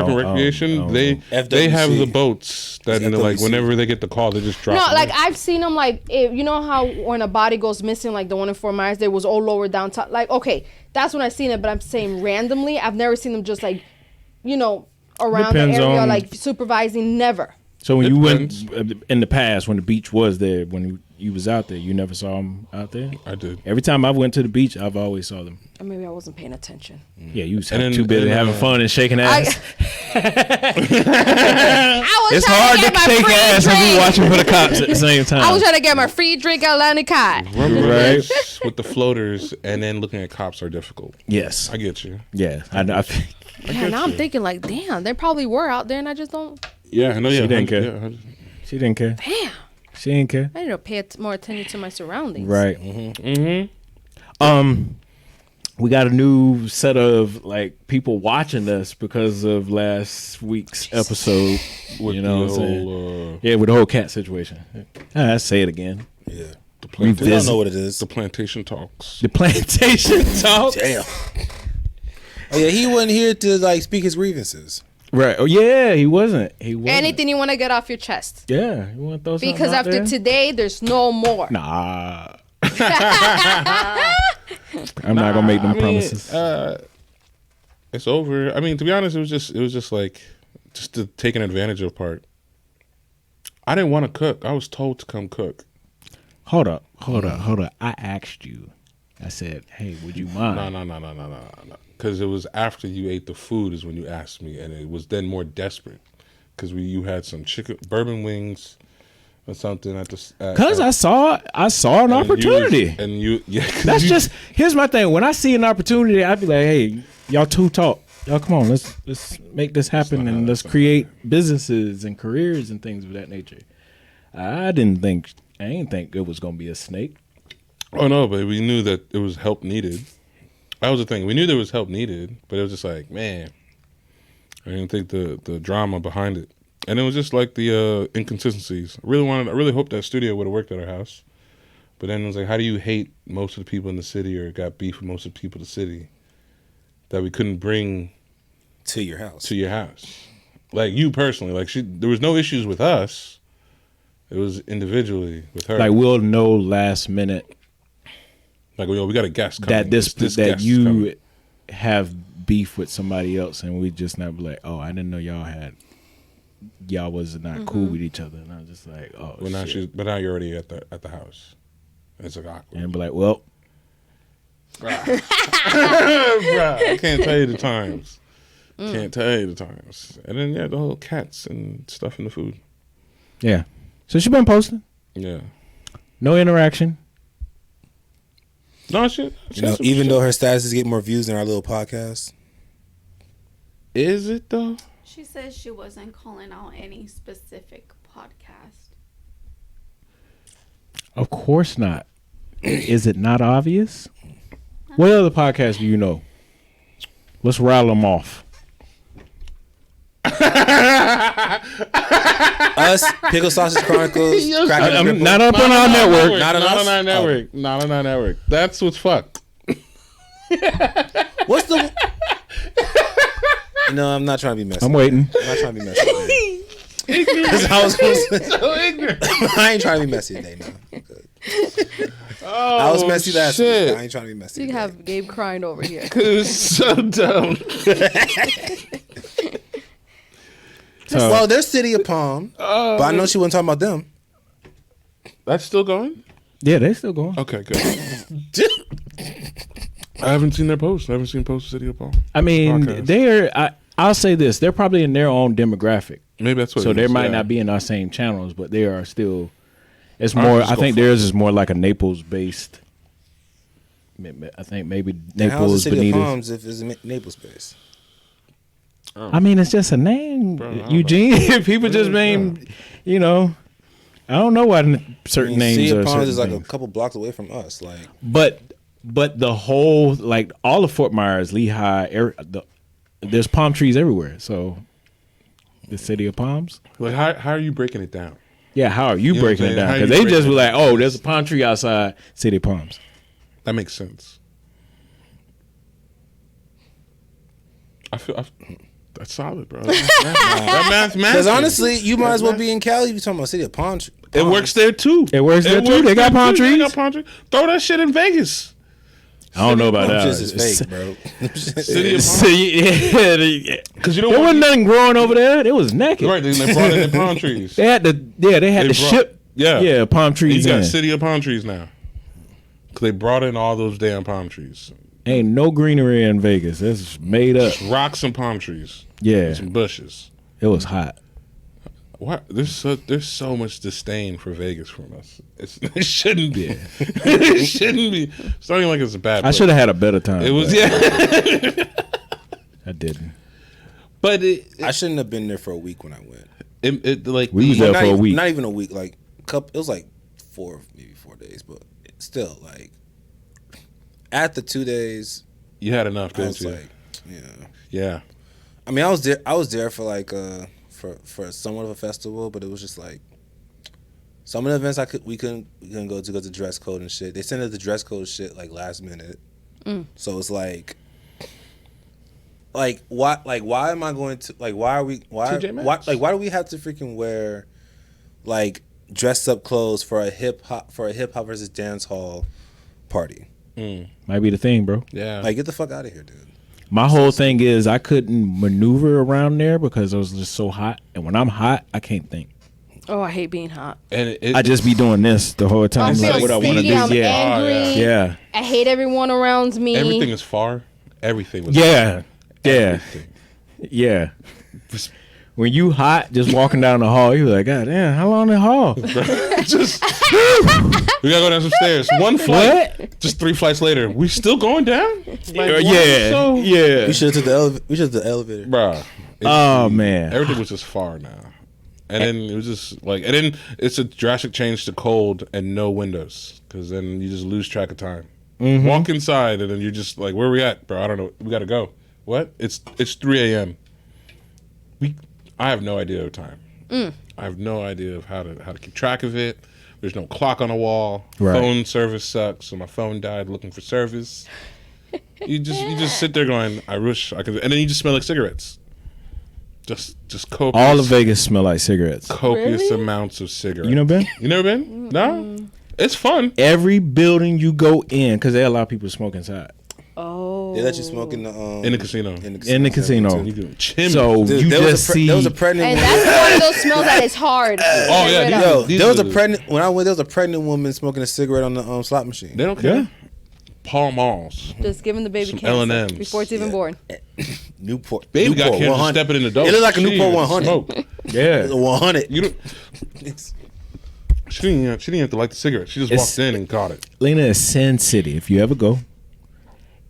don't- Recreation. I don't they know. they have FWC. the boats that It's like FWC. whenever they get the call, they just drop. No, them like in. I've seen them. Like you know how when a body goes missing, like the one in Fort Myers, there was all lower down top. Like okay, that's when I seen it. But I'm saying randomly, I've never seen them just like, you know, around Depends the area, on- like supervising. Never. So when It you went depends. in the past, when the beach was there, when you was out there, you never saw them out there? I did. Every time I went to the beach, I've always saw them. Or maybe I wasn't paying attention. Yeah, you was And then- too busy and then, having fun and shaking ass. I was It's trying hard to to get my shake free ass and be drink. watching for the cops at the same time. I was trying to get my free drink at Atlantic High. Rubber Right. boots with the floaters, and then looking at cops are difficult. Yes. I get you. Yeah. I Yeah, now I'm thinking like, damn, they probably were out there, and I just don't. Yeah, I know. Yeah, She didn't care. yeah, She didn't care. Damn, She didn't care. I need to pay more attention to my surroundings. Right. Mm-hmm. We got a new set of like people watching us because of last week's episode. With You know the what I'm saying? whole, Yeah, with the whole cat situation. I say it again. yeah, the we don't plantation, know what it is. the plantation talks. The plantation talk. Damn. Oh yeah, he wasn't here to like speak his grievances. Right. Oh yeah, he wasn't. He wasn't. Anything you want to get off your chest. Yeah. You want to throw something Because out after there? today, there's no more. Nah. I'm not gonna make them promises. It's over. I mean, to be honest, it was just like just the taking advantage of part. I didn't want to cook. I was told to come cook. Hold up. I asked you. I said, "Hey, would you mind?" No. Because it was after you ate the food is when you asked me, and it was then more desperate because you had some chicken bourbon wings or something at the. Because I saw an opportunity. That's Here's my thing. When I see an opportunity, I'd be like, "Hey, y'all two talk. Y'all come on, let's make this happen and let's create businesses and careers and things of that nature." I didn't think it was gonna be a snake. Oh no, but we knew that there was help needed. That was the thing. We knew there was help needed, but it was just like, man, I didn't think the drama behind it, and it was just like the inconsistencies. I really hoped that studio would have worked at our house, but then it was like, how do you hate most of the people in the city or got beef with most of the people in the city that we couldn't bring To your house. to your house? Like you personally, like there was no issues with us. It was individually with her. Like we'll know last minute Like, yo, we got a guest coming. that that guest you coming. have beef with somebody else, and we just not be like, "Oh, I didn't know y'all had y'all was not cool with each other, and I was just like, oh, But now shit. but now you're already at the house. It's like awkward. And be like, well, Bruh, I can't tell you the times. Can't tell you the times. And then the whole cats and stuff in the food. yeah. So she been posting, Yeah. no interaction. No shit. You know, even though her statuses get more views than our little podcast. Is it though? She says she wasn't calling out any specific podcast. Of course not. Is it not obvious? What other podcast do you know? Let's rattle them off. Us, Pickle Sausage Chronicles, Crack and I'm Ripple. not up on our network. Not on us? on our network. Not on our network. That's what's fucked. What's the? No, I'm not trying to be messy. I'm waiting. I'm not trying to be messy. Because I was So ignorant. I ain't trying to be messy today. No, I'm good. I was messy last week. I ain't trying to be messy. You today. have Gabe crying over here. It's so dumb. Well, there's City of Palm, but I know she wasn't talking about them. That's still going? Yeah, they still going. Okay, good. I haven't seen their posts. I haven't seen posts of City of Palm. I mean, Podcast. I'll say this: they're probably in their own demographic, Maybe that's what so it they is, might yeah. not be in our same channels, but they are still. It's All right, more. just I go think for theirs is more like a Naples based. I think maybe How's the Naples, City of Benitez. Palms if it's Naples based? I mean, it's just a name, Bro, I don't Eugene. People just Yeah. name, I don't know why certain names City are of Palms certain is like a things. couple blocks away from us. Like, But the whole, like, all of Fort Myers, Lehigh, there's palm trees everywhere. So the City of Palms. Like, how are you breaking it down? Yeah, how are you know what breaking I'm it saying? down? How Because you they breaking just it be like, down? oh, there's a palm tree outside City of Palms. That makes sense. That's solid, bro. That mathematics. because honestly, you might as well be in Cali if you're talking about City of Palms. it works there too. It works there, too. They got palm They trees. got palm trees. Throw that shit in Vegas. I don't know about Palm that. trees is fake, bro. City of Palm. See, Because you there don't wasn't want nothing growing over there. It was naked. right. They brought in the palm trees. They had to, they had They to brought- ship, yeah. palm You trees got in. City of Palm Trees now. Because they brought in all those damn palm trees. Ain't no greenery in Vegas. That's made up. Just rocks and palm trees. Yeah, And some bushes. it was hot. What? There's so much disdain for Vegas from us. It shouldn't be. It shouldn't be. It's not even like it's a bad I place. should have had a better time. It was, but yeah. I didn't. But I shouldn't have been there for a week when I went. it like We was the- there not for a even, week. Not even a week. Like couple. It was like maybe 4 days, but still, like at the 2 days, you had enough, I didn't was you? like, yeah. Yeah. I mean, I was there for like for somewhat of a festival, but it was just like some of the events we couldn't go to because of dress code and shit. They sent us the dress code shit like last minute, so it's like why am I going to why TJ Maxx. why do we have to freaking wear like dressed up clothes for a hip hop versus dance hall party? Might be the thing, bro. Yeah. Like, get the fuck out of here, dude. My whole thing is I couldn't maneuver around there because it was just so hot. And when I'm hot, I can't think. Oh, I hate being hot. and I just be doing this the whole time. I feel Like what I want to sticky, do. I'm Yeah. angry. Yeah. I hate everyone around me. everything is far. Everything was Yeah. Yeah. Everything. Yeah. When you hot, just walking down the hall, you like, God damn, how long the hall? Just we gotta go down some stairs. One flight. What? Just 3 flights later. We still going down? Like, Yeah. So, Yeah. We should have took the elevator. bruh. Oh, man. Everything was just far now. And then it was just like, and then it's a drastic change to cold and no windows, because then you just lose track of time. Walk inside and then you're just like, where are we at, bro? I don't know. We gotta go. What? It's 3 a.m. I have no idea of time. I have no idea of how to keep track of it. There's no clock on the wall. Right. Phone service sucks, so my phone died looking for service. You just sit there going, I wish I could, and then you just smell like cigarettes. Just copious. All of Vegas smell like cigarettes. Copious Really? amounts of cigarettes. You know, Ben? You never been? No. It's fun. Every building you go in, because they allow people to smoke inside. Oh. They let you smoke in the casino. In the casino. You do chimney. So Dude, you there just see. there was a pregnant And woman. that's one of those smells that is hard. Oh, yeah, Get rid these- of. Yo, there was a are- pregnant when I went. There was a pregnant woman smoking a cigarette on the slot machine. They don't care. Yeah. Pall Malls. Just giving the baby Some cancer L&Ms. before it's even born. Newport. Baby Newport got cancer 100. stepping in the dope. It looked like a She Newport didn't 100. smoke. Yeah. 100. You don't, she didn't have to light the cigarette. She just It's- walked in and caught it. Lena is Sin City. If you ever go,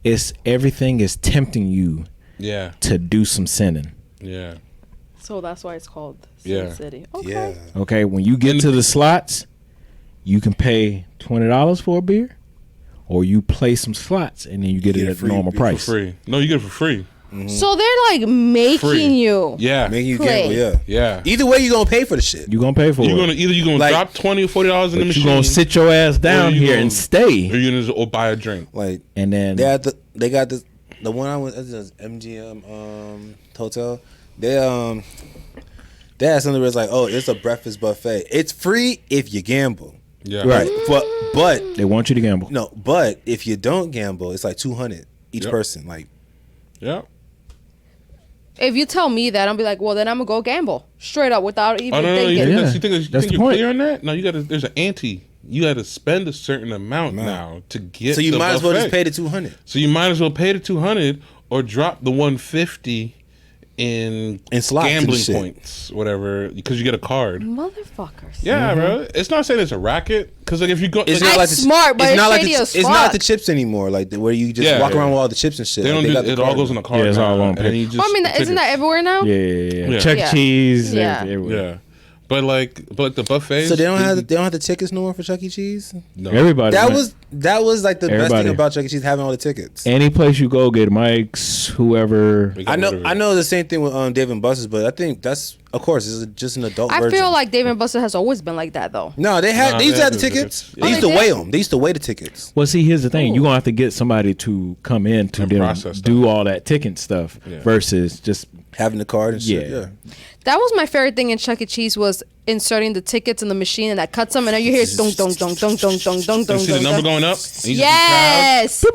it's everything is tempting you Yeah. to do some sinning. Yeah. So that's why it's called Sin Yeah. City. Okay. Yeah. Okay, when you get to the slots, you can pay $20 for a beer, or you play some slots and then you get You it get a at free normal beer For price. free. No, you get it for free. So they're like making Free. you. Yeah. Making you Play. gamble. Yeah. Yeah. Either way, you gonna pay for the shit. You gonna pay for You're it, gonna either you're gonna Like- drop $20 or $40 in the but machine. you gonna sit your ass down you here gonna- and stay, or you're gonna just buy a drink. Like and then they got the one I went MGM hotel. They had something where it's like, oh, it's a breakfast buffet. It's free if you gamble. Yeah. Right. But they want you to gamble. no, but if you don't gamble, it's like 200 each Yep. person. Like Yeah. If you tell me that, I'll be like, well, then I'm gonna go gamble straight up without even Oh no, thinking. you think, Yeah. that's, you think, That's think the you're point. clear on that? No, you got to. There's an ante. You got to spend a certain amount now to get. so you the might as well just buffet. pay the 200 So you might as well pay the 200 or drop the 150 in slots and gambling shit. points, whatever, because you get a card. Motherfuckers. Yeah, bro. It's not saying it's a racket, because like if you go, It's like, not like That's smart, but it's it's not like shady the, as it's fuck. not the chips anymore. Like where you just Yeah, walk yeah. around with all the chips and shit. they Like, don't do got the it. All card. goes in a card. Yeah, it's all now, on and paper. then you just Well, I mean, isn't tickets. that everywhere now? Yeah. Yeah. Chuck E. Yeah. Cheese. Yeah. Everywhere. Yeah, but the buffets. So they don't have the tickets no more for Chuck E. Cheese. no. Everybody. That went. was like the best Everybody. thing about Chuck E. Cheese, having all the tickets. Any place you go, get Mike's, whoever. They got I rid of it. know the same thing with Dave and Buster's, but I think that's of course it's just an adult I version. feel like Dave and Buster has always been like that, though. No, they Nah, used to have the they had the tickets. tickets. They Oh, used they to weigh did? them. They used to weigh the tickets. Well, see, here's the thing: you're gonna have to get somebody to come in to And then process do all that ticket stuff Yeah. versus just Having the card and shit. Yeah. Yeah. That was my favorite thing in Chuck E. Cheese was inserting the tickets in the machine and that cuts them and then you hear dong dong dong dong dong dong dong And dong see the number going up. And you just be Yes. And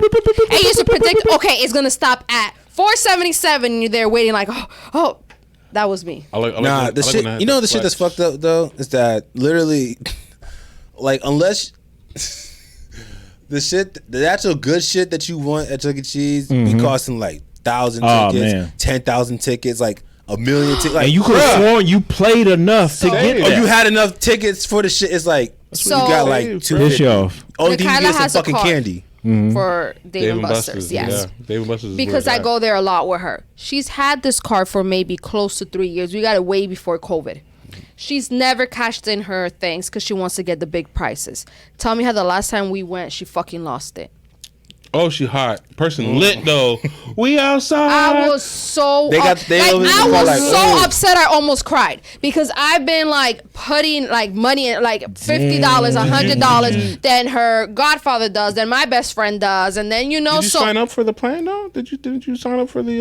you used to predict, okay, it's gonna stop at 477. And you're there waiting like, oh, that was me. proud. I like Nah, when- the I like shit. when I had You know that the shit that's flex. fucked up though is that literally, like unless the actual good shit that you want at Chuck E. Cheese be costing like 1,000 Oh, tickets, man. 10,000 tickets, like a million tickets. Like, and you could have bruh, sworn you played enough to get or that. you had enough tickets for the shit. It's like So- you got like Piss 250. you off. Only thing you Kyla get is some has a fucking card. candy. For Dave and Buster's, yes. Yeah, Dave and Buster's. is Because where I it's go at. there a lot with her. She's had this card for maybe close to 3 years. We got it way before COVID. She's never cashed in her things because she wants to get the big prices. Tell me how the last time we went, she fucking lost it. Oh, she hot. Person lit though. We outside. I was so They got- they like, always I call, was like, so oh. upset I almost cried because I've been like putting like money in like $50, $100. Then her godfather does, then my best friend does, and then Did you so sign up for the plan though? Didn't you sign up for the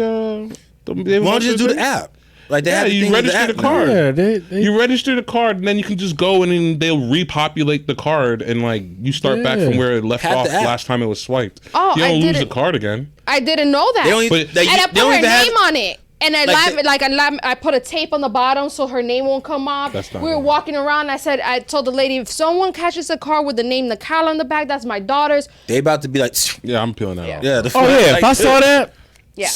Dave and Why don't you just Buster's do the thing? app? Like they Yeah, have the you thing with register app the now. card. Yeah, they You register the card, and then you can just go and then they'll repopulate the card, and like you start back Yeah. from where it left Have off the app. last time it was swiped. Oh, you I don't lose didn't- the card again. I didn't know that. They don't But- even, they, And I they put don't her even have. name on it. And I Like I put a tape on the bottom so her name won't come off. That's not We were right. walking around. I told the lady, if someone catches a car with the name Nakala on the back, that's my daughter's. They about to be like, Yeah, I'm peeling that off. yeah. The Oh yeah, if I saw that, Yeah.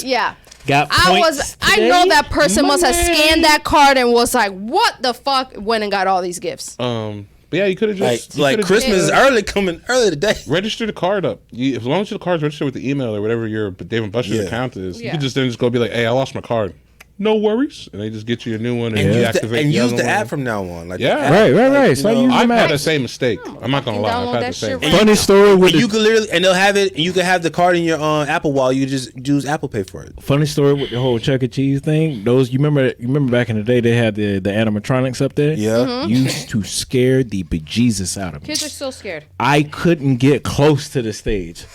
Yeah. got points I today? know that person must have Money. scanned that card and was like, what the fuck? Went and got all these gifts. But yeah, you could have just you like coulda Christmas just, is early coming early today. register the card up. As long as the card's registered with the email or whatever your Dave and Buster's Yeah. account is, you Yeah. can just then just go be like, "Hey, I lost my card." No worries, and they just get you a new one and And you use activate the, and use other the one. app from now on. Like the Yeah. app, Right. like, you Start know, using I've them had the apps. same mistake. I'm not gonna lie. I've download had the that same. shit Funny story with And you the, can literally, and they'll have it, and you can have the card in your Apple Wallet. You just use Apple Pay for it. funny story with the whole Chuck E. Cheese thing. Those you remember back in the day they had the animatronics up there. Yeah. Used to scare the bejesus out of me. Kids are still scared. I couldn't get close to the stage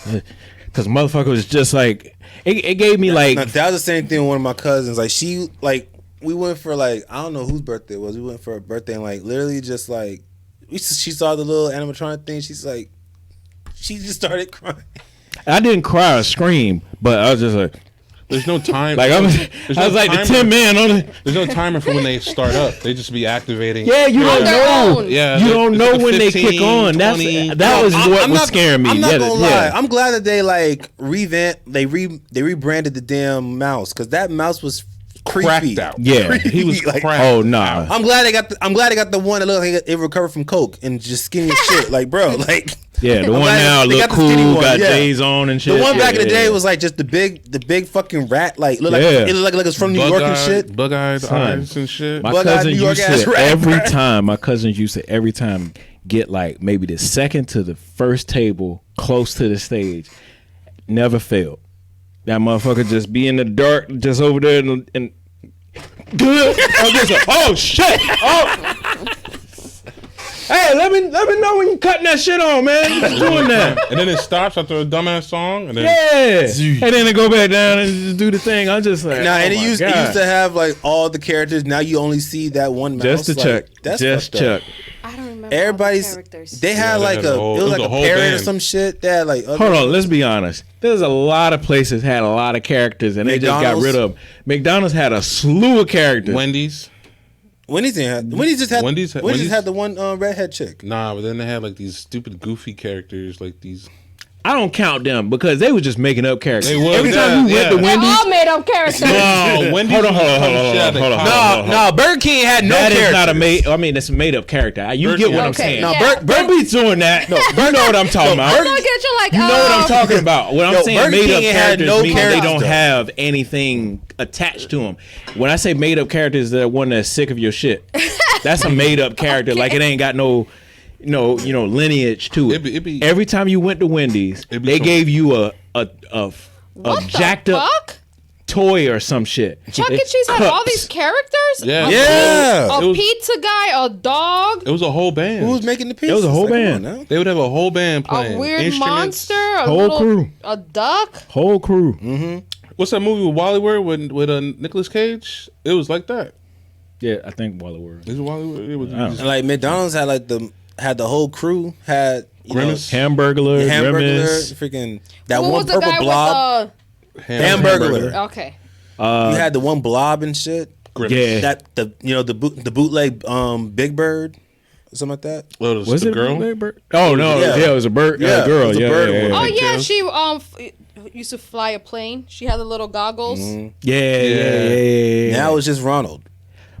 because motherfucker was just like it gave me like Now, that was the same thing with one of my cousins. Like she, like we went for like I don't know whose birthday it was. We went for a birthday and like literally just like she saw the little animatronic thing. She's like, she just started crying. I didn't cry or scream, but I was just like. There's no time. Like I was no like the timer. 10 man on it. There's no timer for when they start up. They just be activating. Yeah, you don't their know. own. Yeah, You don't it's know like when they 15, kick on. 20. That was what was scaring me. I'm not Yeah, gonna yeah. lie. I'm glad that they like they rebranded the damn mouse because that mouse was creepy. Cracked out. Yeah, Creepy, he was like- cracked. Oh nah. I'm glad they got the one that looked like it recovered from coke and just skinny as shit. Like bro, like Yeah, the I'm one glad now they look got the skinny cool, one, got yeah. J's on and shit. the one back in the Yeah, day yeah. was like just the big fucking rat. Like looked Yeah. like it looked like it's from New York and shit. Bug-eyed Son. eyes and shit. My Bug-eyed cousin New York used ass to rat. every time. My cousins used to every time get like maybe the second to the first table close to the stage. Never failed. That motherfucker just be in the dark, just over there and good. I'm just like, oh shit! Oh, hey, let me know when you cutting that shit on, man. Just doing that. And then it stops after a dumbass song. And then Yeah, and then they go back down and just do the thing. I'm just like, Nah, oh and it my used God. to have like all the characters. Now you only see that one mouse. just to like, check, That's just fucked up. check. I don't remember Everybody's all the characters. they had they like had a a whole- it was like a whole parrot or band. some shit. They had like other, Hold on, let's be honest. There's a lot of places had a lot of characters, and they just got McDonald's. rid of them. McDonald's had a slew of characters. Wendy's. Wendy's just had Wendy's- had the one redhead chick. Nah, but then they had like these stupid goofy characters, like these. I don't count them because they were just making up characters. They was, Every time you yeah, went to yeah. They're Wendy's, all made up characters. No, Wendy's. Hold on, was hold on, some hold on, shit out hold on, of college. No, Burger King had no that characters. is not a made. I mean, it's a made up character. You Burger get King. what I'm Okay, saying. yeah. No, Don't be doing that. No, you know what I'm talking about. I don't get you like, You know what I'm talking about. What I'm Yo, saying, Burger made up King had characters no means they characters, don't though. have anything attached to them. When I say made up characters, that one that's sick of your shit. That's a made up character. Like it ain't got no, lineage to it. It be- Every time you went to Wendy's, It be they some- gave you a What the jacked up fuck? toy or some shit. Chuck E. Cheese had all these characters? Yeah. Yeah. A It was- pizza guy, a dog, It was a whole band. Who was making the pizza? It was a whole band. They would have a whole band playing. a weird instruments. monster, a Whole little, crew. a duck. Whole crew. What's that movie with Wally with Nicolas Cage? It was like that. Yeah, I think Wally World. It was Wally. It was Wow. And like McDonald's had like the whole crew had Grimace. Hamburglar, Hamburglar, Grimace. freaking that Who one was the purple guy blob. Hamburglar. with the? Okay. You had the one blob and shit. Grimace. Yeah. That the bootleg Big Bird, something like that. Oh, Was the it girl? a bird? Oh no, Yeah. yeah, it was a bird. Yeah, girl. it was a Yeah, bird yeah, one. yeah. Oh Like yeah, this. she used to fly a plane. She had the little goggles. Yeah. Now it's just Ronald.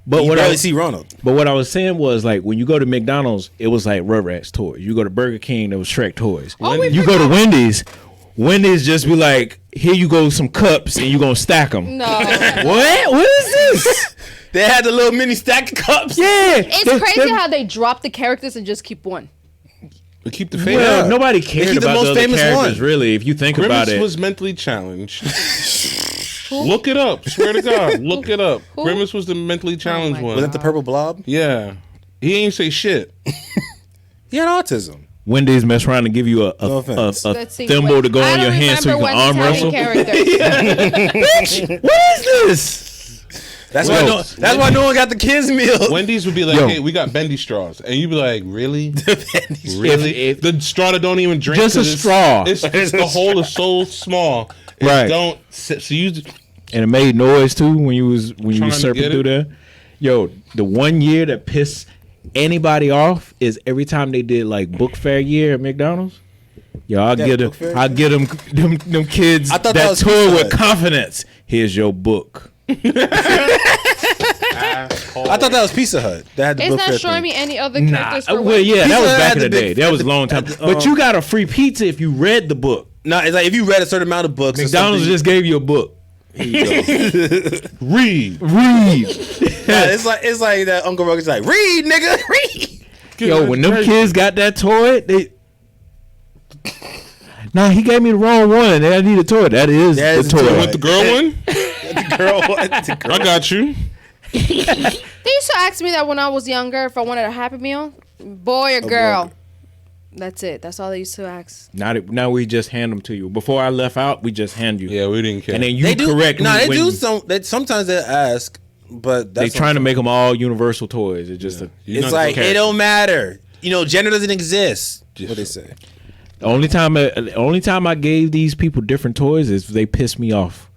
But You what barely I see Ronald. but what I was saying was like when you go to McDonald's, it was like Rugrats toys. You go to Burger King, it was Shrek toys. Oh, we you go to Wendy's just be like, here you go some cups and you gonna stack them. No. What? What is this? They had the little mini stack of cups. Yeah, It's crazy how they drop the characters and just keep one. We keep the favorite. Well, Yeah. nobody They cared keep the about most the other famous characters, one. really. If you think about Grimace it, was mentally challenged. Look it up. Swear to God. Look it up. Who? Grimace was the mentally challenged my one. Was that the purple blob? Yeah. He ain't say shit. He had autism. Wendy's mess around and give you a No offense. Let's see. thimble to go I on your don't hand so you remember can arm Wendy's wrestle. having characters. What is this? That's Yo, why no one got the kids meal. Wendy's would be like, Yo. hey, we got bendy straws. And you'd be like, really? If- Really? if- the straw that don't even drink. Just a 'cause it's- straw. It's the hole is so small. It Right. Don't. So you And it made noise too when you was Trying to surfing get through it? there. Yo, the one year that pissed anybody off is every time they did like book fair year at McDonald's. Yo, I'll get book fair? them kids I thought that that was tour Pizza with Hut. confidence. Here's your book. I thought that was Pizza Hut. That had the It's book not fair showing thing. me any other Nah, characters for well, Wendy's. yeah, that Pizza was Hut back had in the the day. big- That was a had the- long time. had the, But you got a free pizza if you read the book. No, it's like if you read a certain amount of books. or McDonald's something- just gave you a book. Here you go. read. Read. Yeah, it's like that Uncle Ruckus like read, nigga, read. Yo, when them kids got that toy, they. Nah, he gave me the wrong one. I need a toy. That is That the is the toy. toy. With the girl one, The girl, the girl. I got you. They used to ask me that when I was younger if I wanted a Happy Meal, boy or girl. That's it. That's all they used to ask. Now we just hand them to you. Before I left out, we just hand you. Yeah, we didn't care. And then you They do correct No, me they when do some. Sometimes they ask, but they that's trying to make them all universal toys. It's just You It's know, like okay. it don't matter. Gender doesn't exist. Just- What they say. The only time I gave these people different toys is if they pissed me off.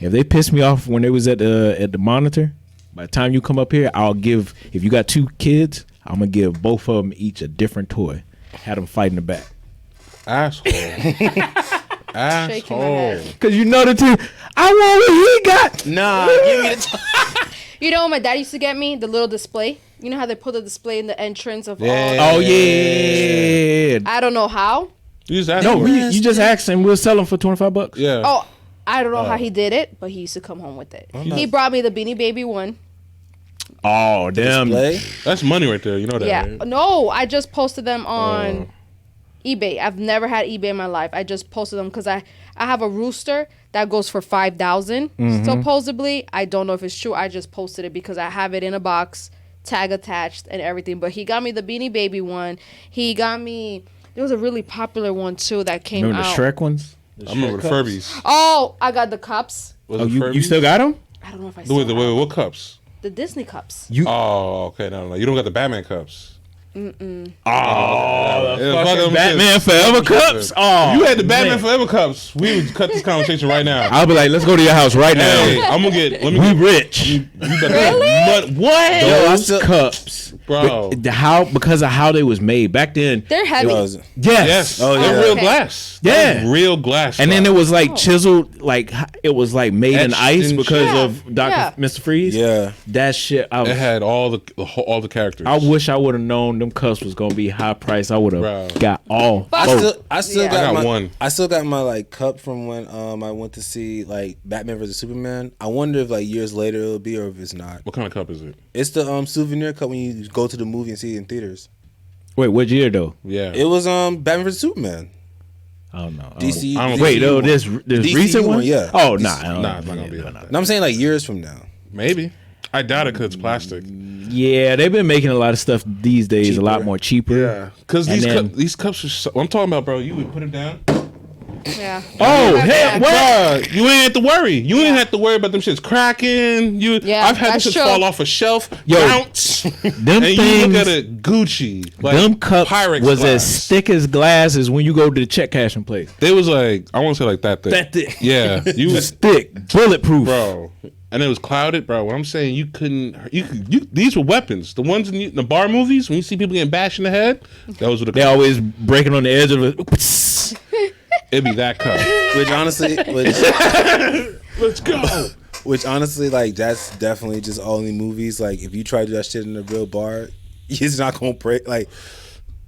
If they pissed me off when they was at the monitor, by the time you come up here, I'll give. If you got 2 kids, I'm gonna give both of them each a different toy. Have them fight in the back. Asshole. Shaking my Asshole. head. Cause you know the two. I want what he got. Nah, give me the You know what my dad used to get me? The little display. You know how they put the display in the entrance of Yeah. all. Oh yeah. I don't know how. You just asked No, for it. you just asked him. We'll sell them for $25. Yeah. Oh, I don't know how he did it, but he used to come home with it. He brought me the Beanie Baby one. Oh damn. display. That's money right there. You know that, Yeah. right? No, I just posted them on eBay. I've never had eBay in my life. I just posted them because I have a rooster that goes for $5,000 supposedly. I don't know if it's true. I just posted it because I have it in a box, tag attached and everything. But he got me the Beanie Baby one. He got me. There was a really popular one too that came Remember the out. Shrek ones? I remember the Furbies. Oh, I got the cups. Was Oh, it you Furbies? still got them? I don't know if I Wait, still have what cups? the Disney cups. Oh, okay. No. You don't got the Batman cups. Oh, Yeah, fuck fucking them Batman shits. Forever cups. Oh, You had the Batman man. Forever cups. We would cut this conversation right now. I'll be like, let's go to your house right Hey, now. I'm gonna get. Let me We get. rich. You better. Really? But what? Yo, I Those still- cups, Bro. because of how they was made back then. They're heavy. Was- Yes. Oh, They're yeah. real Okay. glass. Yeah. That was real glass. And then bro. it was like chiseled, like it was like made in Etched ice and because shit. of Dr. Mr. Freeze. Yeah. That shit. It had all the characters. I wish I would have known them cups was gonna be high price. I would Bro. have got all. But- I still Yeah. got, I got my one. I still got my like cup from when I went to see like Batman vs Superman. I wonder if like years later it'll be or if it's not. What kind of cup is it? It's the souvenir cup when you go to the movie and see it in theaters. Wait, what year though? Yeah. It was Batman vs Superman. Oh no. DC. I don't- Wait, no, one. this DCU recent one. yeah. Oh DC. nah. I don't- Nah, it's not gonna be like that. No, I'm saying like years from now. Maybe. I doubt it because it's plastic. Yeah, they've been making a lot of stuff these days a lot Cheaper. more cheaper. Yeah. Because And these cups are so, I'm talking about, bro. You would put them down. Yeah. Oh hell, Yeah. what? Bruh, you ain't have to worry. You ain't have to worry about them shits cracking. Yeah, I've had them that's shits true. fall off a shelf, Yo, bounce, Them and you things. look at it, Gucci. Like Them cups Pyrex was glass. as thick as glass as when you go to the check cashing place. They was like, I want to say like that thick. That thick. Yeah, you was Thick, bulletproof. bro, and it was clouded, bro. What I'm saying, you couldn't. These were weapons. The ones in the bar movies when you see people getting bashed in the head, those were the. They always breaking on the edge of it. It'd be that cup. Which honestly, Let's go. which honestly, like that's definitely just only movies. Like if you try to do that shit in a real bar, it's not gonna break. Like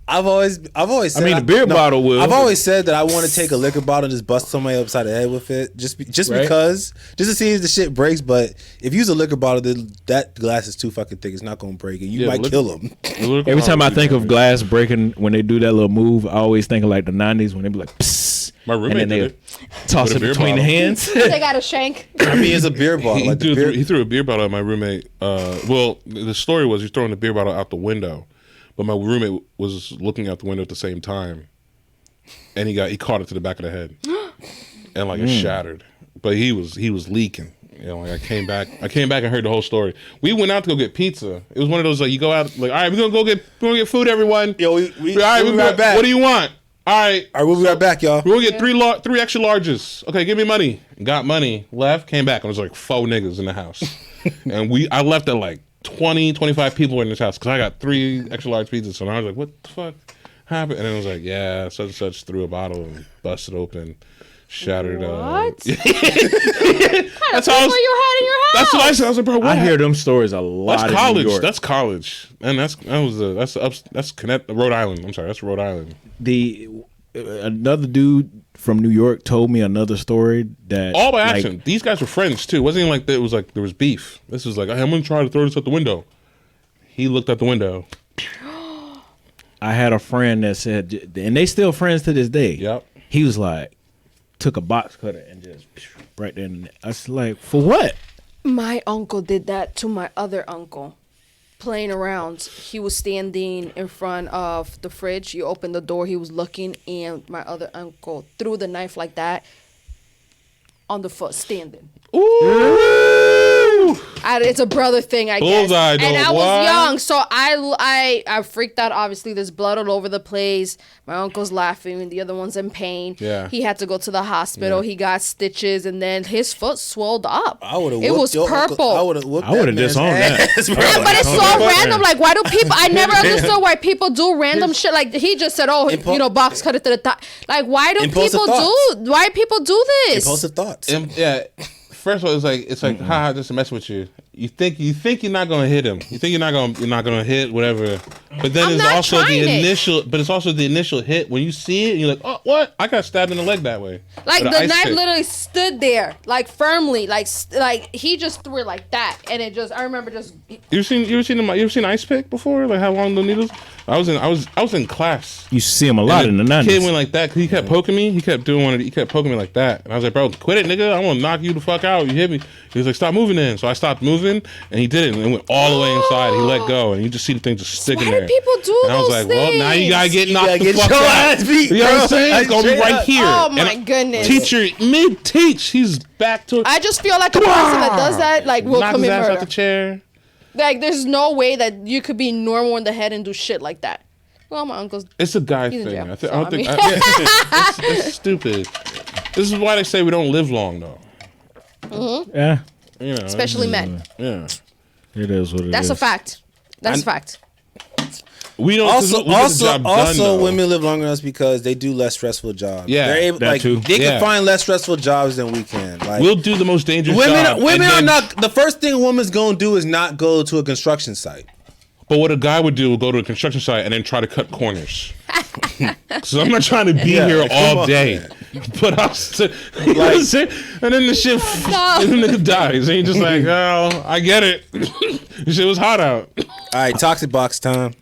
I've always said. mean, the beer bottle will. I've always said that I want to take a liquor bottle and just bust somebody upside the head with it, just Right. because, just to see if the shit breaks. But if you use a liquor bottle, then that glass is too fucking thick. It's not gonna break, and you Yeah, might look- kill them. Every time I think of glass breaking when they do that little move, I always think of like the '90s when they be like, psst, My roommate and then did they it. toss With it a beer between the bottle. hands. They got a shank. I mean, it's a beer bottle. He, Like the threw, beer, he threw a beer bottle at my roommate. Well, the story was he's throwing the beer bottle out the window, but my roommate was looking out the window at the same time, and he caught it to the back of the head, and like it shattered. But he was leaking. You know, like I came back and heard the whole story. We went out to go get pizza. It was one of those like you go out like, all right, we're gonna get food, everyone. Yo, All right, we'll be right back. What do you want? All right, All right, we'll be right back, y'all. we're gonna get three extra larges. Okay, give me money. Got money. Left. Came back. And it was like 4 niggas in the house. And I left at like 20, 25 people in this house because I got 3 extra large pizzas. So I was like, what the fuck happened? And then it was like, yeah, such and such threw a bottle and busted open, shattered. What? That's That's how I what was, you had in your house. that's what I said. I was like, bro, what I hear happened? them stories a lot. That's in college. New York. That's college. And that's Rhode Island. I'm sorry, that's Rhode Island. Another dude from New York told me another story that All by like, accident. These guys were friends too. It wasn't even like that. It was like there was beef. This was like, hey, I'm gonna try to throw this out the window. He looked out the window. I had a friend that said, and they still friends to this day. Yep. He was like, took a box cutter and just right there. I was like, for what? My uncle did that to my other uncle. Playing around, he was standing in front of the fridge. You opened the door, he was looking, and my other uncle threw the knife like that on the foot, standing. Ooh. It's a brother thing, I guess. Bullseye, And though, I boy. was young, so I freaked out. Obviously, there's blood all over the place. My uncle's laughing, and the other one's in pain. Yeah. He had to go to the hospital. He got stitches, and then his foot swelled up. I would have. It was purple. I would have whooped. I would have disowned that. Yeah, but it's so random. Like, why do people? I never understood why people do random shit. Like, he just said, "Oh, box cut it to the top." Like, why do Impulsive people thoughts. do? Why people do this? Impulsive thoughts. Yeah. First of all, it's like, haha, just to mess with you. You think you're not gonna hit him. You think you're not gonna hit whatever. But then I'm it's not also trying the it. initial. But it's also the initial hit when you see it. And you're like, oh, what? I got stabbed in the leg that way. Like With the an ice knife pick. literally stood there, like firmly, like he just threw it like that, and it just. I remember just. You ever seen ice pick before? Like how long the needles? I was in class. You see him a lot in the Kid 90s. went like that. 'Cause he kept poking me. He kept doing one. He kept poking me like that, and I was like, "Bro, quit it, nigga! I want to knock you the fuck out. You hit me." He was like, "Stop moving." Then, so I stopped moving, and he did it, and it went all the way inside. He let go, and you just see the thing just sticking Why there. do people do And I was those like, "Well, now you gotta get knocked gotta the get fuck your out." ass beat, You know what I'm bro. saying? It's gonna be Straight right up. here. Oh And my goodness! Teacher, mid-teach, he's back to I just feel like a person that does that will knock his commit ass out the murder. chair. Like, there's no way that you could be normal in the head and do shit like that. Well, my uncle's. It's a guy He's in thing. jail, I so, don't I think. mean- It's stupid. This is why they say we don't live long, though. Yeah, You know, Especially men. yeah. it is what it is. That's a fact. That's a fact. We don't. 'cause Also, we get the job done, though. women live longer than us because they do less stressful jobs. Yeah, they're able, that like too. they Yeah. can find less stressful jobs than we can. Like We'll do the most dangerous women, job. women and are then- not. The first thing a woman's gonna do is not go to a construction site. But what a guy would do would go to a construction site and then try to cut corners. So I'm not trying to be here like, come all on, day. man. But I was, you know what I'm saying? And then the shit, and then the nigga dies. And you're just like, oh, I get it. The shit was hot out. All right, toxic box time.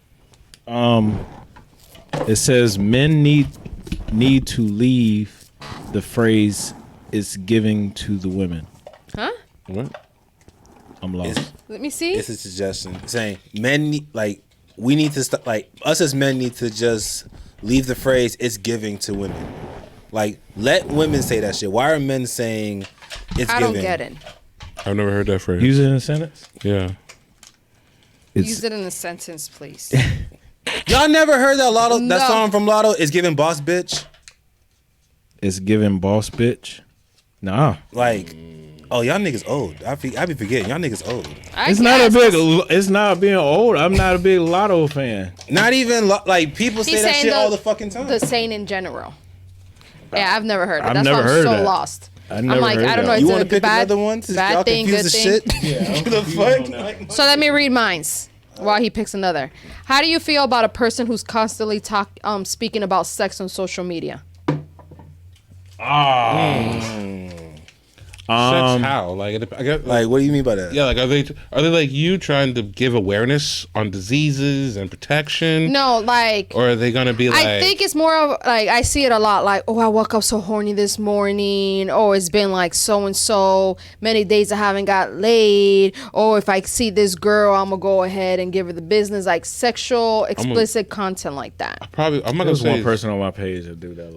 It says men need to leave the phrase "it's giving to the women." Huh? What? I'm lost. Let me see. It's a suggestion saying men need, like we need to stop. Like us as men need to just leave the phrase "it's giving to women." Like let women say that shit. Why are men saying it's I giving? don't get it. I've never heard that phrase. Use it in a sentence. Yeah. Use it in a sentence, please. Y'all never heard that Lotto? No. That song from Lotto is giving boss bitch. It's giving boss bitch. Nah, Like, oh y'all niggas old. I be forgetting y'all niggas old. it's not a big. It's not being old. I'm not a big Lotto fan. Not even like people say He's that saying shit all the fucking time. The saying in general. Yeah, I've never heard it. I've That's never why I'm heard so that. lost. I I'm never like, heard I don't that. know. You It's want a to pick bad, another one? Since bad y'all thing, confuse good the thing. shit. The fuck? So let me read mines while he picks another. How do you feel about a person who's constantly speaking about sex on social media? Sex how? Like, I guess, Like, what do you mean by that? yeah, like are they like you trying to give awareness on diseases and protection? No, like. Or are they gonna be like? I think it's more of like I see it a lot. Like, oh, I woke up so horny this morning. Oh, it's been like so and so many days I haven't got laid. Oh, if I see this girl, I'm gonna go ahead and give her the business. Like sexual, explicit content like that. probably. I'm not gonna There's say one person on my page that do that a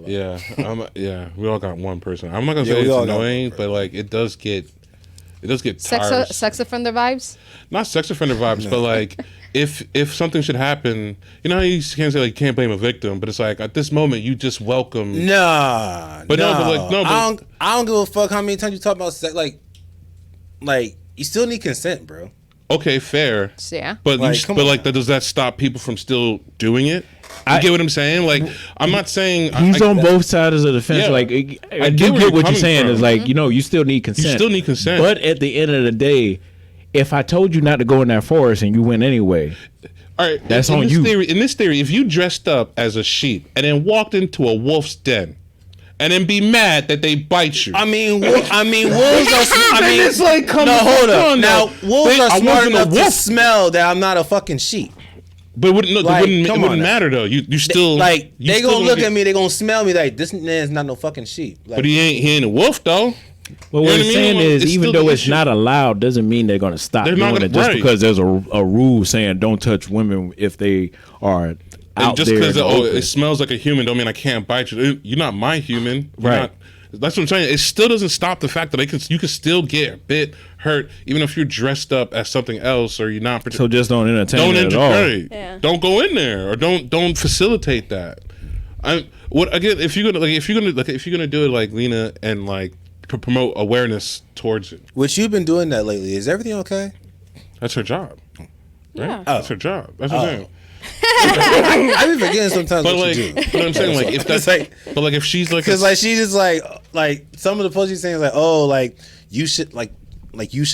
lot. Yeah, we all got one person. I'm not gonna Yeah, say we it's all got annoying, one but like it does get Sex, tiresome. sex offender vibes. Not sex offender vibes, but like if something should happen, you know how you can't say like you can't blame a victim, but it's like at this moment you just welcome. Nah, But no, nah. but like, no, but- I don't give a fuck how many times you talk about sex. Like you still need consent, bro. Okay, fair. So, yeah. But Like, you, come but on. like does that stop people from still doing it? You get what I'm saying? Like I'm not saying He's on both sides of the fence. Yeah. Like, I get do where get you're what you're coming saying. from. Is like, you still need consent. still need consent. But at the end of the day, if I told you not to go in that forest and you went anyway, All right, That's in on this you. Theory, in this theory, if you dressed up as a sheep and then walked into a wolf's den, and then be mad that they bite you. I mean, wolves are. I mean, it's like, come no, the hold fuck up. on, Now, though. wolves are I smart wasn't a enough to wolf. smell that I'm not a fucking sheep. But it Like, wouldn't come on now. matter though. You still Like you they still gonna look get- at me, they gonna smell me like this man's not no fucking sheep. Like, But he ain't a wolf though. But You what know I'm what I mean? saying Like, is, it's even still though the it's issue. not allowed, doesn't mean they're going to stop They're doing not it gonna- just right. because there's a rule saying don't touch women if they are out And just there. because in the open. it smells like a human, don't mean I can't bite you. You're not my human. You're Right. not- That's what I'm saying. It still doesn't stop the fact that you can still get bit, hurt, even if you're dressed up as something else or you're not. So just don't entertain it at all. Yeah. Don't go in there or don't facilitate that. If you're gonna do it like Lena and like promote awareness towards it. Which you've been doing that lately. Is everything okay? That's her job. Right? Yeah. That's her job. That's what I'm saying. I be forgetting sometimes But what like, you do. but I'm saying like if that's like, but like if she's like because like she just like some of the posts she's saying is like, oh, like you should you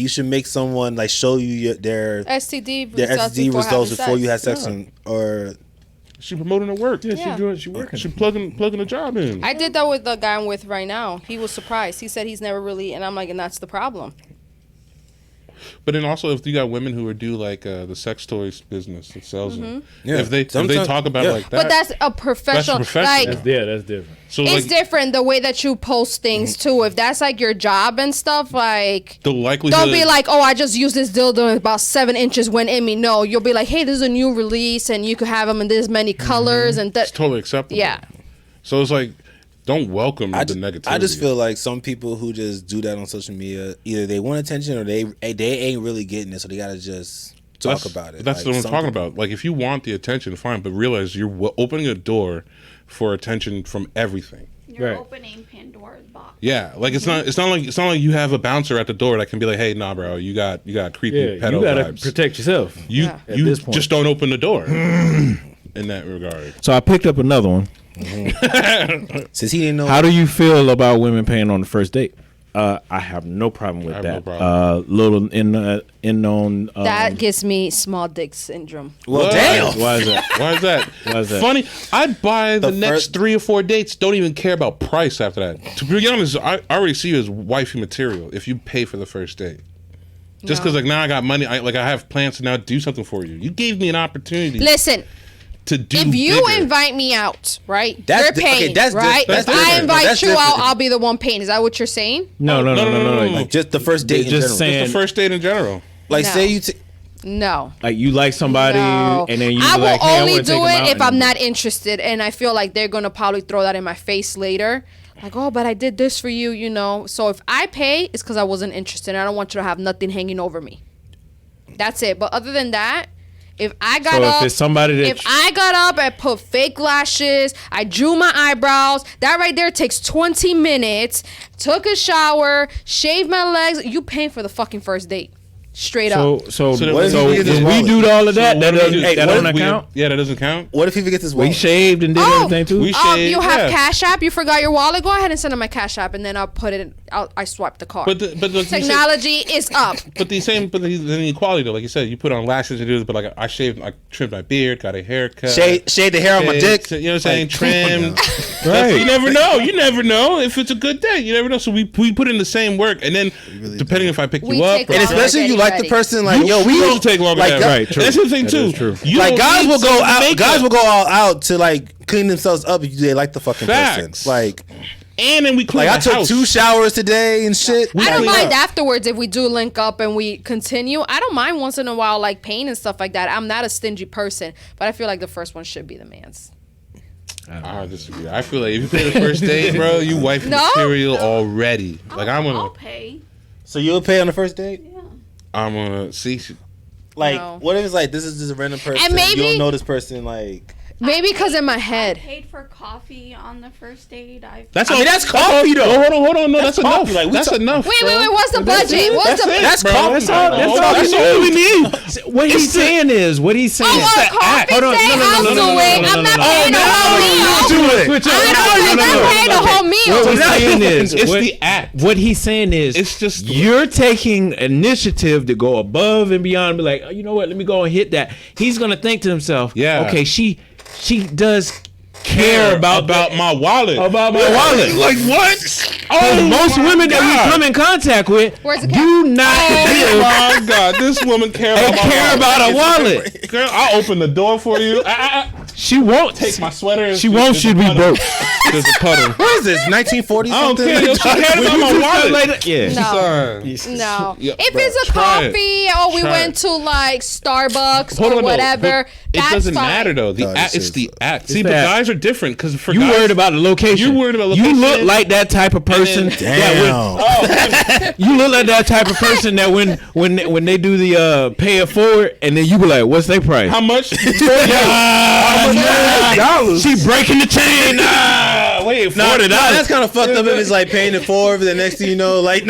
should make someone like show you their STD results before having you have sex. sex or she promoting her work. Yeah. She working. She plugging a job in. I did that with the guy I'm with right now. He was surprised. He said he's never really, and I'm like, and that's the problem. But then also, if you got women who do like the sex toys business that sells them, Yeah. if they talk about it like that, But that's a professional. professional. Like, That's different. so it's like different the way that you post things too. If that's like your job and stuff, like the likelihood. don't be like, oh, I just used this dildo and about 7 inches went in me. No, you'll be like, hey, this is a new release and you could have them in this many colors and it's totally acceptable. Yeah. So it's like, don't welcome the negativity. I just feel like some people who just do that on social media, either they want attention or they ain't really getting it, so they gotta just talk about it. That's like, what I'm talking about. Like if you want the attention, fine, but realize you're opening a door for attention from everything. You're Right. opening Pandora's box. Yeah, like it's not like you have a bouncer at the door that can be like, hey, nah, bro, you got creepy Yeah, pedo you gotta vibes. protect yourself. You At you this point. just don't open the door in that regard. So I picked up another one. Since he didn't know. How do you feel about women paying on the first date? I have no problem with I have that. no problem. Little in on that gives me small dick syndrome. well, What? damn. why is that? Why is that? Why is that? Funny. I buy the next first- 3 or 4 dates. Don't even care about price after that. To be honest, I already see you as wifey material if you pay for the first date. Just No. because like now I got money, I have plans to now do something for you. You gave me an opportunity Listen, to do. if you bigger. invite me out, right? That's you're di- paying, okay, that's di- right? that's if I different. invite That's you out, different. I'll be the one paying. Is that what you're saying? No. Like just the first date in Just general. saying- the first date in general. Like No. say you No. Like you like somebody No. and then you I will like, hey, I only want to take do them it out if and- I'm not interested, and I feel like they're gonna probably throw that in my face later. Like, oh, but I did this for you, you know. So if I pay, it's because I wasn't interested. I don't want you to have nothing hanging over me. That's it. But other than that, if I got So up, if it's somebody that if I got up and put fake lashes, I drew my eyebrows, that right there takes 20 minutes, took a shower, shaved my legs, you paying for the fucking first date. Straight up. So then what if so you get this when we wallet? do all of that, that what do we doesn't do? Hey, that what don't if account. Yeah, that doesn't count. what if he gets his We wallet? shaved and did everything too. we- Oh, shade, you have yeah. Cash App? You forgot your wallet? Go ahead and send him my Cash App, and then I'll put it. I swipe the card. But the Technology is up. But the inequality though, like you said, you put on lashes and do this, but like I shaved, I trimmed my beard, got a haircut, Shade the hair on my dick. You know what I'm saying? Like, Trimmed. Right. You never know. You never know if it's a good day. You never know. So we put in the same work, and then depending if I pick We you up, take or And longer especially if you getting like the ready. person, like you yo, we choose don't to take longer. like than God- that. Right, true. That's the thing That too. is true. You like don't guys need will go someone to out. make Guys up. will go all out to like clean themselves up if they like the fucking person. Facts. Like and then we clean I the took house. 2 showers today and shit. I don't Clean mind up. afterwards if we do link up and we continue. I don't mind once in a while, like pain and stuff like that. I'm not a stingy person, but I feel like the first one should be the man's. I disagree. I feel like if you pay the first date, bro, you wife No? material already. Like I'm I'll gonna, pay. So you'll pay on the first date? Yeah. I'm gonna see. Like, No. what if it's like this is just a random person? And maybe- you don't know this person. Like, Maybe because in my I head. paid for coffee on the first date. That's I mean, that's hold on, coffee, though. Hold on. No, that's coffee. enough. Like, we That's talk- enough. Wait, bro. what's the budget? What's That's the it, That's bro. coffee. That's That's all. all That's you all we need. What he's saying is, what he's saying. Oh, is a coffee Hold on, date, no, no, no, I'll no, do no, no, it. no, I'm no, not no, paying the whole meal. do it. Switch up. I'm not paying the whole meal. What he's saying is, It's what, the act. What he's saying is, It's just- you're taking initiative to go above and beyond. And be like, oh, you know what? Let me go and hit that. He's gonna think to himself, Yeah. okay, she does care about my wallet. about my wallet. Like what? Oh, most my women that God. we come in contact with Where's the do not Oh give my God! This woman care and about my care wallet. about a wallet. Girl, I'll open the door for you. She won't. Take my sweater. And She won't. She'll be broke. There's a puddle. what is this? 1940 I don't something? care. Yo, she cared about my wallet. Yeah. No. Son. No. Yeah, If bro, it's a try it. coffee or we Try went it. to like Starbucks Hold or on, though. whatever, But doesn't fine. matter though. No, It's the act. See, but that. guys are different because for You guys, worried about the location. You worried about location. You look like that type of person. You look like that type of person that when they do the pay it forward, and then you be like, "What's their price?" How much? $40. She breaking the chain. Wait, $40. That's kind of fucked up if it's like paying it forward. The next thing you know, like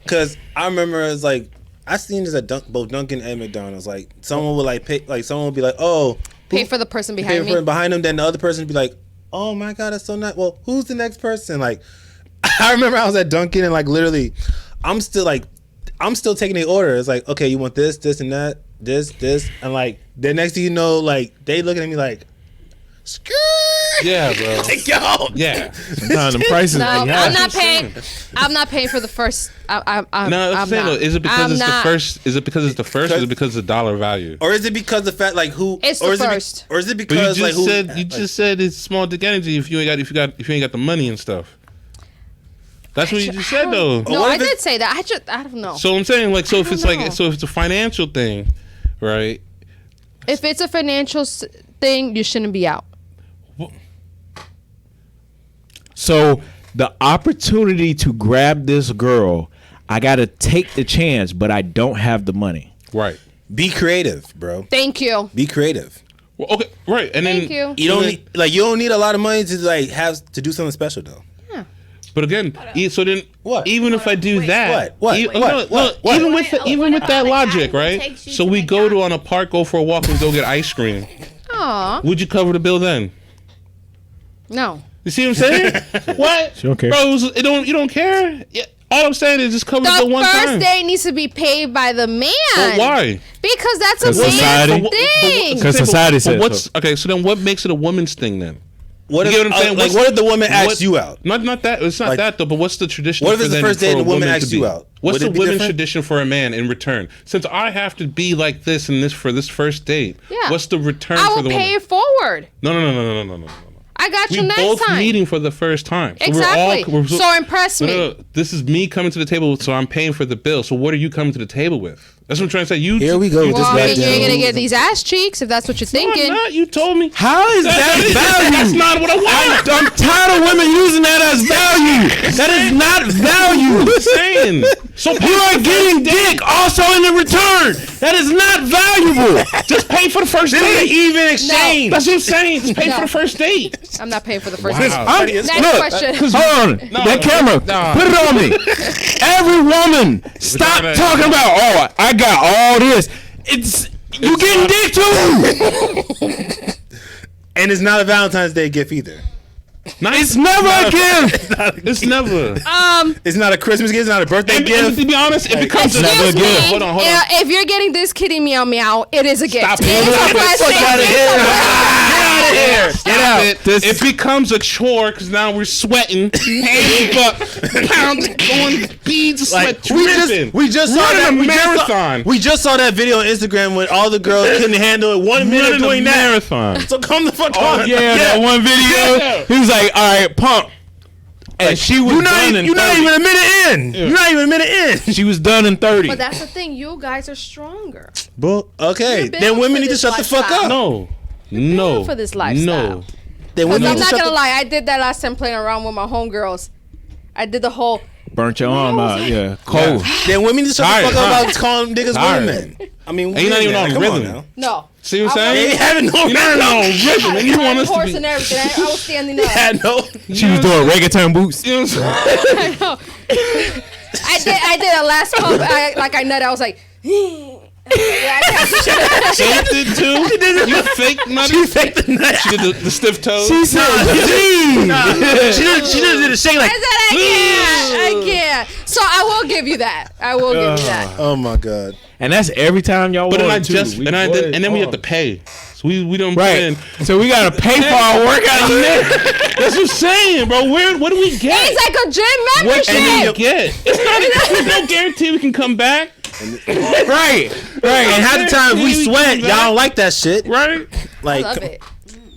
because I remember it's like I seen this at both Dunkin' and McDonald's. Like someone would like pay, like someone would be like, "Oh, Pay for the person pay behind for me. behind them." Then the other person would be like, "Oh my god, that's so nice." Well, who's the next person? Like, I remember I was at Dunkin' and like literally, I'm still taking the order. It's like, okay, you want this, and that, this, and like the next thing you know, like they looking at me like, "Skirt." Yeah, bro. Like, yo. Yeah. Sometimes the prices. No, be I'm high. not paying. I'm not paying for the first. I'm No, that's the thing, not. though. Is it because I'm it's not. the first? Is it because it's the first? Or is it because of the dollar value? Or is it because the fact like who? It's or the is it first. or is it But because you like just who? said you just said it's small dick energy if you ain't got the money and stuff. That's what you just said though. No, what I if it- did say that. I don't know. So I'm saying like if it's know. like if it's a financial thing, right? If it's a financial thing, you shouldn't be out. So the opportunity to grab this girl, I gotta take the chance, but I don't have the money. Right. Be creative, bro. Thank you. Be creative. Well, okay. Right. And Thank then you. You don't need you don't need a lot of money to like have to do something special though. But again, so then What? even if I do Wait. that, What? e- What? no, What? no, What? even What? with even with What that about the guy logic, who right? takes you So to we go to McDonald's? on a park, go for a walk, and go get ice cream. Aw, Would you cover the bill then? no. You see what I'm saying? What? She don't care. Bro, you don't care? Yeah. All I'm saying is just cover the bill The one first time. date needs to be paid by the man. But why? Because that's a 'Cause man's society- thing. Because society But says what's so. okay? So then, what makes it a woman's thing then? What You if get what I'm saying? like What's- what if the woman asks what- you out? Not that. It's not Like- that though. But what's the tradition? What if for it's the then first date for and a the woman woman asks to you be? out? What's Would the it be women's different? tradition for a man in return? Since I have to be like this and this for this first date, Yeah. what's the return I for will the pay woman? it forward. No. I got you We next both time. meeting for the first time. So Exactly. We're all, So impress me. No. This is me coming to the table, so I'm paying for the bill. So what are you coming to the table with? That's what I'm trying to say. Here we go. You with Well, this I mean, you ain't goddamn- gonna get these ass cheeks if that's what you're No, I'm thinking. not. You told me. How is that value? That's not what I want. I'm tired of women using that as value. That is not value. I'm saying. So You are getting dick also in the return. That is not valuable. just pay for the first This is an date. even exchange. That's what I'm saying. Just pay No. for the first date. I'm not paying for the first Wow. date. I'm- Next question. Hold on. That camera. Put it on me. Every woman, stop Vagina. talking about, oh, I got all this. It's you getting dick too. And it's not a Valentine's Day gift either. It's never a gift. It's never. It's not a Christmas gift. It's not a birthday And gift. to be honest, it becomes It's never Excuse a me. gift. Hold on. If you're getting this kitty meow meow, it is a gift. Stop It it. is a present. Fuck outta It's here. a present. Get out of here. Get out. This- It becomes a chore because now we're sweating, hands up, pounds going, beads of sweat dripping. we just saw Running that a we just saw- marathon. We just saw that video on Instagram when all the girls couldn't handle it. 1 minute Running a doing that. marathon. So come the fuck Oh on. yeah, that one video. Yeah. He was like, all right, pump. And she was done in You're not 30. even a minute in. You're not even a minute in. She was done in 30. But that's the thing. You guys are stronger. Okay, You're built then women for need to this shut the fuck lifestyle. up. No. built for this lifestyle. No. Then Because women I'm need to not shut gonna the lie. I did that last time playing around with my homegirls. I did the whole. Burnt your arm out. Yeah, cold. Then women need to shut Tired, the fuck up huh? about calling niggas Tired. women. I mean, And you're not even man, on come rhythm. now. No. See what I'm I They saying? ain't having no You're not on rhythm, and you want us to horse be. and everything. I was standing up. Had no. She was doing reggaeton boots. You know what I'm saying? I know. I did a last pump. I nut. I was like. Faked it too. You fake nutty. She faked the nut. She did the stiff toe. She said, "Gee." She did a shake like. I said I can't. So I will give you that. I will give you that. Oh my god. And that's every time y'all But then want to. and then we have to pay. So we don't Right. pay. So we gotta pay for our workout. That's what I'm saying, bro. What do we get? It's like a gym What do we membership. get? It's not. There's no guarantee we can come back. Right. And half the time we We sweat, come y'all back. don't like that shit. Right? Like, I love it.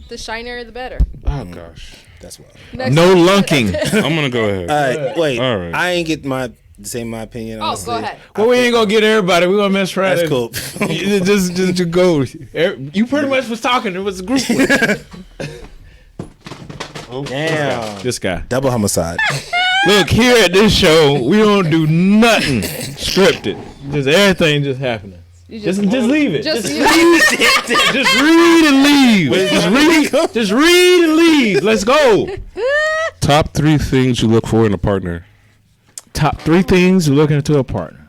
The shinier, the better. Oh gosh. that's wild. Next No lunking. I'm gonna go ahead. All right, wait. All right. I ain't get my This ain't my opinion. Oh, Honestly. go ahead. Well, we ain't gonna get everybody. We gonna mess around. That's cool. just go. You pretty much was talking. It was a group. Damn. This guy. Double homicide. Look, here at this show, we don't do nothing scripted. Just everything just happening. Just leave it. Just read and leave. Just read and leave. Let's go. Top 3 things you look for in a partner. Top 3 things you're looking into a partner.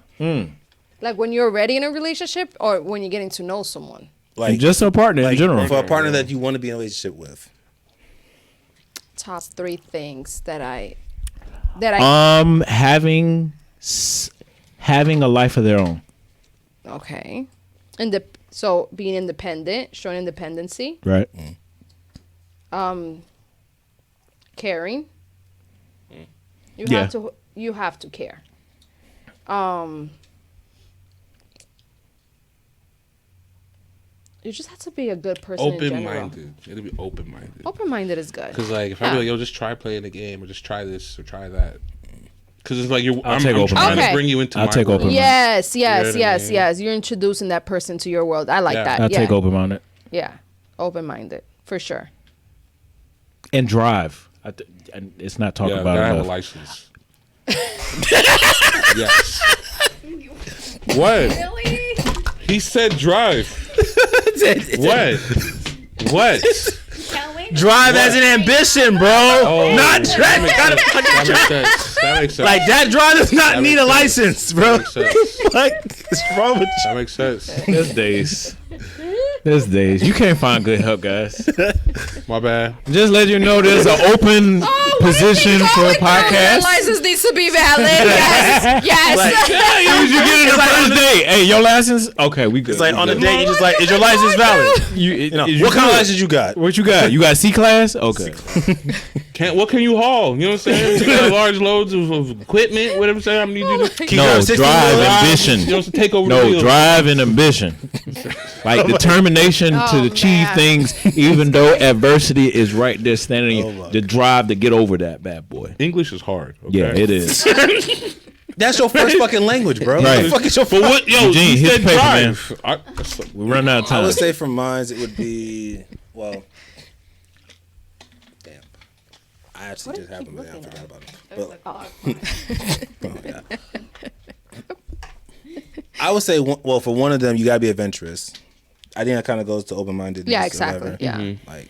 Like when you're already in a relationship or when you're getting to know someone? Like Just a partner in general. for a partner that you want to be in a relationship with. Top 3 things that I having a life of their own. okay. So being independent, showing independency, Right. caring. Yeah. You have to care. You just have to be a good person in general. Open-minded. You gotta be open-minded. Open-minded is good. Because like if I be like, yo, just try playing the game or just try this or try that. Because it's like I'm take open trying minded. to bring you into I'll my take world. open Yes, You know yes, what I yes, mean? yes. You're introducing that person to your world. I like Yeah. that. I'll yeah. take open minded. Yeah. Open-minded, for sure. And drive. And it's not talked Yeah, about gotta have a enough. license. Yes. What? Really? He said drive. What? What? Can't wait. Drive as an ambition, bro. Not drive. That makes sense. That makes sense. Like that drive does not That need makes a sense. license, bro. That makes sense. What's wrong with you? That makes sense. There's days. There's days. You can't find good help, guys. My bad. Just let you know there's an open position for a Your podcast. license needs to be valid. Yes. Yes. Did you get it the first day? Hey, your license? Okay, we good. It's like We on the good. day, you just like, is your license valid? You know, What kind of license you got? What you got? You got C class? Okay. What can you haul? You know what I'm saying? You got large loads of equipment. What I'm saying, I need you to. Can you No, drive 16 drive wheels? ambition. You know, to take over the No, wheel. drive and ambition. Like determination to Oh, achieve man. things, even though adversity is right there standing. Oh, my The drive to get over that bad boy. English is hard. Okay? Yeah, it is. That's your first fucking language, bro. Right. What the fuck is your But what? Yo, Eugene, you hit said the paper, drive. We're running out of I time. would say for mine, it would be, well, damn. I actually just happened, man. I forgot about it. But, oh, yeah. I would say, well, for one of them, you gotta be adventurous. I think that kind of goes to open-minded. Yeah, exactly. Yeah. Mm-hmm. Like,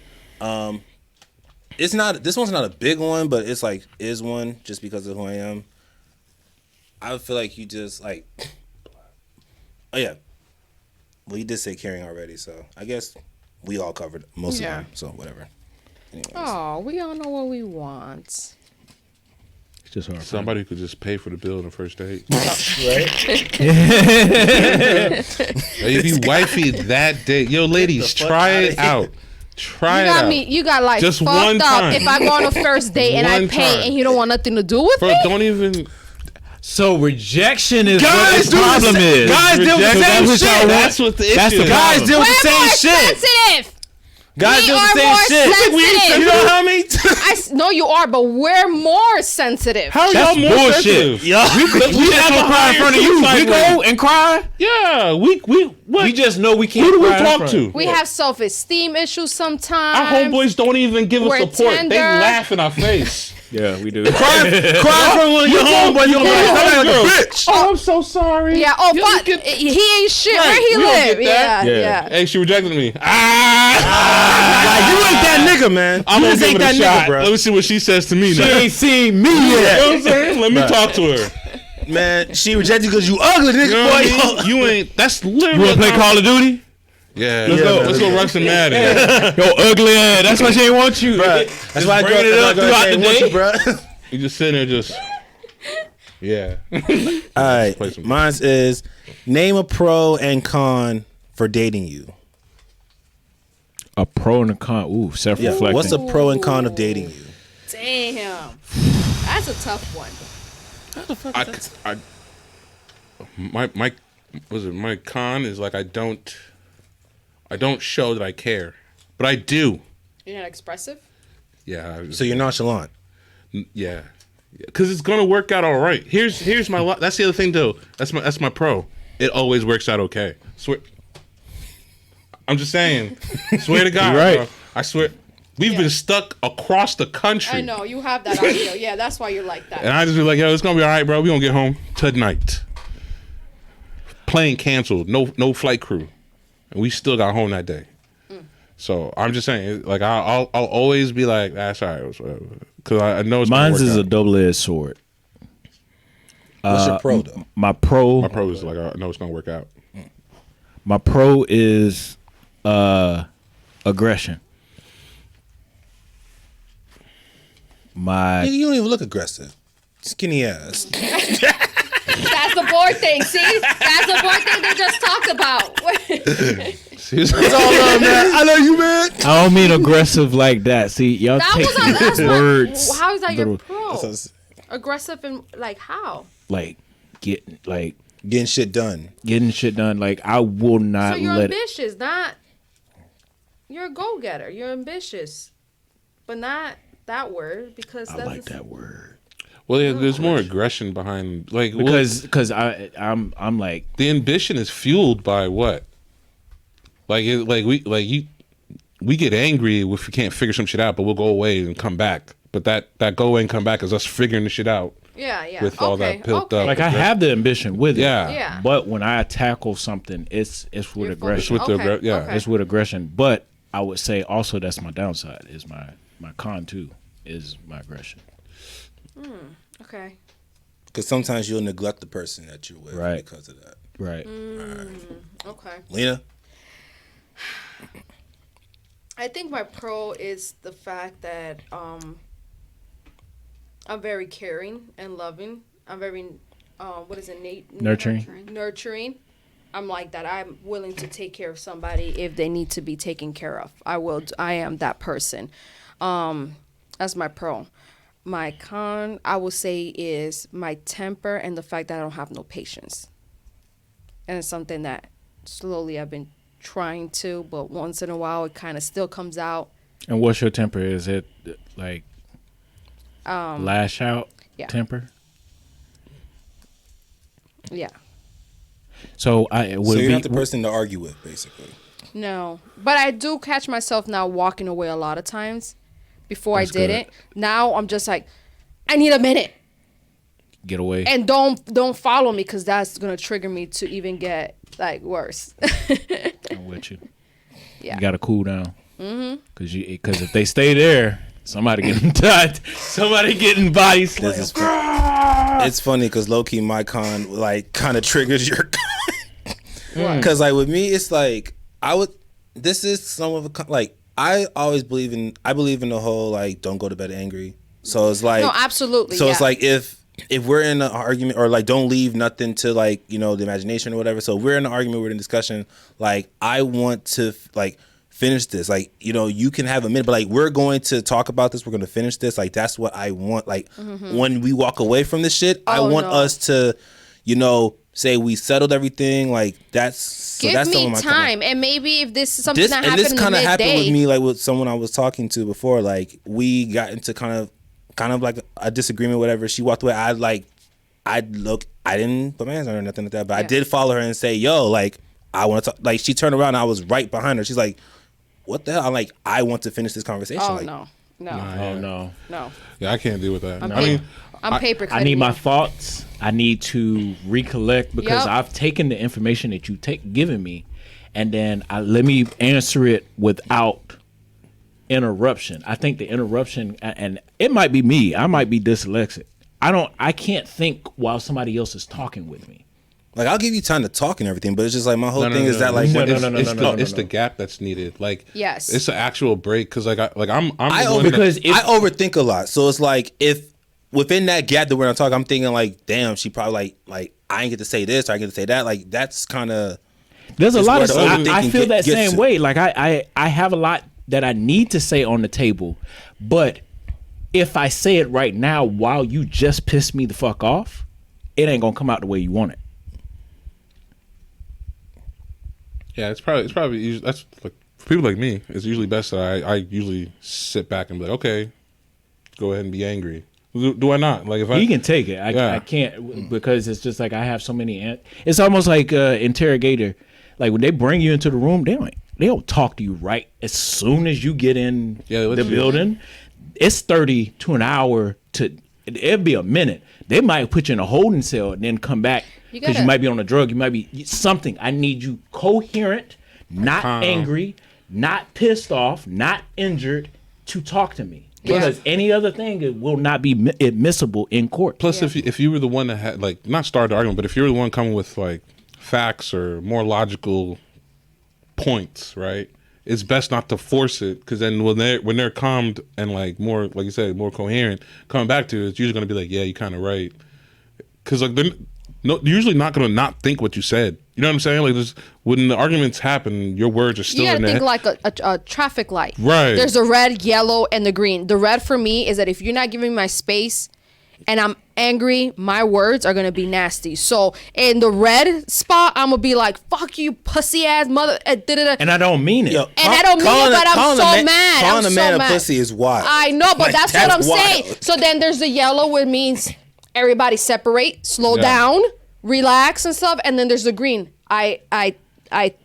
it's not. This one's not a big one, but it's like is one just because of who I am. I would feel like you just like. Oh yeah. Well, you did say caring already, so I guess we all covered most Yeah. of them. So whatever. Anyways. Oh, we all know what we want. It's just hard. Somebody who could just pay for the bill on the first date. Hey, be wifey that day. Yo, ladies, fuck try outta it here. out. Try You it got out. me. You got like Just fucked one up time. if I go on a first date and I One pay time. and you don't want nothing to do with Bro, me. don't even. So rejection is Guys what the do the problem same- is. guys deal with the Rejection- same that's what y'all shit. want. That's what the issue That's the is. Guys deal with the We're more same shit. sensitive. Guys We deal with are the same more shit. sensitive. You know how many? No, you are, but we're more sensitive. How are That's y'all more bullshit. sensitive? Yeah. We just don't cry in front of you. We go and cry. Yeah, what? We just know we can't. Who do we cry in talk front. to? We have self-esteem issues sometimes. Our homeboys don't even give us We're support. They tender. laugh in our face. Yeah, we do. Cry from one of your homeboys. You're like a bitch. Oh, I'm so sorry. Yeah. Oh, You but don't get- he ain't shit. Right, Where he we don't live? get that. Yeah, Yeah. yeah. Hey, she rejected me. Like, you ain't that nigga, man. I'm You gonna just give ain't it a that shot. nigga, bro. Let me see what she says to me She now. ain't seen me You know yet. what I'm saying? Let me talk to her. Man, she rejected you because you ugly, nigga, You know what I boy. mean? You ain't. That's You literally. wanna play Call of Duty? Yeah. Let's go. Let's go run some Madden. Yo, ugly ass. That's why she ain't want you. Bruh, that's why I bringing bring it up throughout the day. bro. You just sitting there, just. Yeah. All Play right, some- mine is name a pro and con for dating you. A pro and a con. Ooh, Yeah, self-reflecting. what's a pro and con of dating you? Damn. That's a tough one. My con is like I don't show that I care, but I do. You're not expressive? Yeah. So you're nonchalant. Yeah. Because it's gonna work out all right. Here's my. That's the other thing though. That's my pro. It always works out okay. Swear. I'm just saying. Swear to God, Right. bro. I swear. We've been stuck across the country. I know you have that audio. Yeah, that's why you're like that. And I just be like, yo, it's gonna be all right, bro. We gonna get home tonight. Plane canceled. No flight crew, and we still got home that day. So I'm just saying, like I'll always be like, that's all right, because I know it's. Mine's is a out. double-edged sword. What's your pro though? My pro. My pro is like I know it's gonna work out. My pro is aggression. Nigga, you don't even look aggressive. Skinny ass. That's the board thing. See, that's the board thing they just talked about. It's all love, man. I love you, man. I don't mean aggressive like that. See, y'all That take was that's these not- words. How is that your little- pro? Aggressive and like how? like getting Getting shit done. shit done. Like I will not So you're let it. ambitious, not you're a go getter. You're ambitious, but not that word because I that's like that word Well, yeah, there's more aggression behind like because I'm like the ambition is fueled by what? We get angry if we can't figure some shit out, but we'll go away and come back. But that go away and come back is us figuring the shit out. yeah. With all that built up. like I have the ambition with it. Yeah. Yeah. But when I tackle something, it's with You're aggression. It's with the Okay, yeah. okay. It's with aggression. But I would say also that's my downside. Is my con too is my aggression. Okay. Because sometimes you'll neglect the person that you're with Right. because of that. Right. Okay. Lena? I think my pro is the fact that I'm very caring and loving. I'm very Nurturing. nurturing. I'm like that. I'm willing to take care of somebody if they need to be taken care of. I am that person. That's my pro. My con, I would say, is my temper and the fact that I don't have no patience. And it's something that slowly I've been trying to, but once in a while it kind of still comes out. And what's your temper? Is it like lash out yeah. temper? Yeah. So I would So you're be not the person to argue with, basically. No, but I do catch myself now walking away a lot of times. Before That's I didn't. Now I'm just like, I need a minute, get away. and don't follow me because that's gonna trigger me to even get like worse. I'm with you. Yeah. You got to cool down. Because if they stay there, somebody getting died. Somebody getting body slammed. This is it's funny because low-key my con like kind of triggers your con. Because like with me, it's like this is some of a like I believe in the whole like don't go to bed angry. So it's like No, absolutely. So yeah. it's like if we're in an argument or like don't leave nothing to like the imagination or whatever. So if we're in an argument, we're in a discussion. Like I want to like finish this. Like you can have a minute, but like we're going to talk about this. We're going to finish this. Like that's what I want. Like when we walk away from this shit, I want us to say we settled everything. Like that's give that's me some of my time, and maybe if this is something that and happened this in the kind of happened with midday. me, like with someone I was talking to before. Like we got into kind of like a disagreement, whatever. She walked away. I didn't put my hands on her or nothing like that, but I did follow her and say, "Yo, like I want to talk." Like she turned around, and I was right behind her. She's like, "What the hell?" I'm like, "I want to finish this conversation." Oh like, no. Oh, no. Yeah, I can't deal with that. I'm paper cutting. I need my you. thoughts. I need to recollect because Yep. I've taken the information that you given me, and then let me answer it without interruption. I think the interruption, and it might be me. I might be dyslexic. I can't think while somebody else is talking with me. Like I'll give you time to talk and everything, but it's just like my whole thing is that like It's the gap that's needed. Like Yes. it's an actual break because I'm I the one because that, if- I overthink a lot. So it's like if within that gap that we're not talking, I'm thinking like, damn, she probably like I ain't get to say this or I get to say that. Like that's kind of There's a It's lot where of the I overthinking feel that gets same to. way. Like I have a lot that I need to say on the table, but if I say it right now while you just piss me the fuck off, it ain't gonna come out the way you want it. yeah, it's probably usually, that's like for people like me. It's usually best that I usually sit back and be like, okay, go ahead and be angry. Do I not? Like if I He can take it. I can't because it's just like I have so many. It's almost like interrogator. Like when they bring you into the room, they don't talk to you right as soon as you get in the building. It's 30 to an hour to. It'll be a minute. They might put you in a holding cell and then come back because you might be on a drug. You might be something. I need you coherent, not angry, not pissed off, not injured to talk to me. Because any other thing will not be admissible in court. Plus, if you were the one that had like not started the argument, but if you were the one coming with like facts or more logical points, right? It's best not to force it because then when they're calmed and like more, like you said, more coherent, coming back to it, it's usually going to be like, yeah, you're kind of right. Because like they're usually not going to not think what you said. You know what I'm saying? Like when the arguments happen, your words are still in there. You gotta think like a traffic light. Right. There's the red, yellow, and the green. The red for me is that if you're not giving me my space and I'm angry, my words are gonna be nasty. So in the red spot, I'm gonna be like, fuck you, pussy ass mother. And I don't mean it. Yo, I don't mean it, but I'm so mad. Calling a man a pussy is wild. I know, but Like, that's what I'm wild. saying. So then there's the yellow, which means everybody separate, slow down, relax and stuff. And then there's the green. I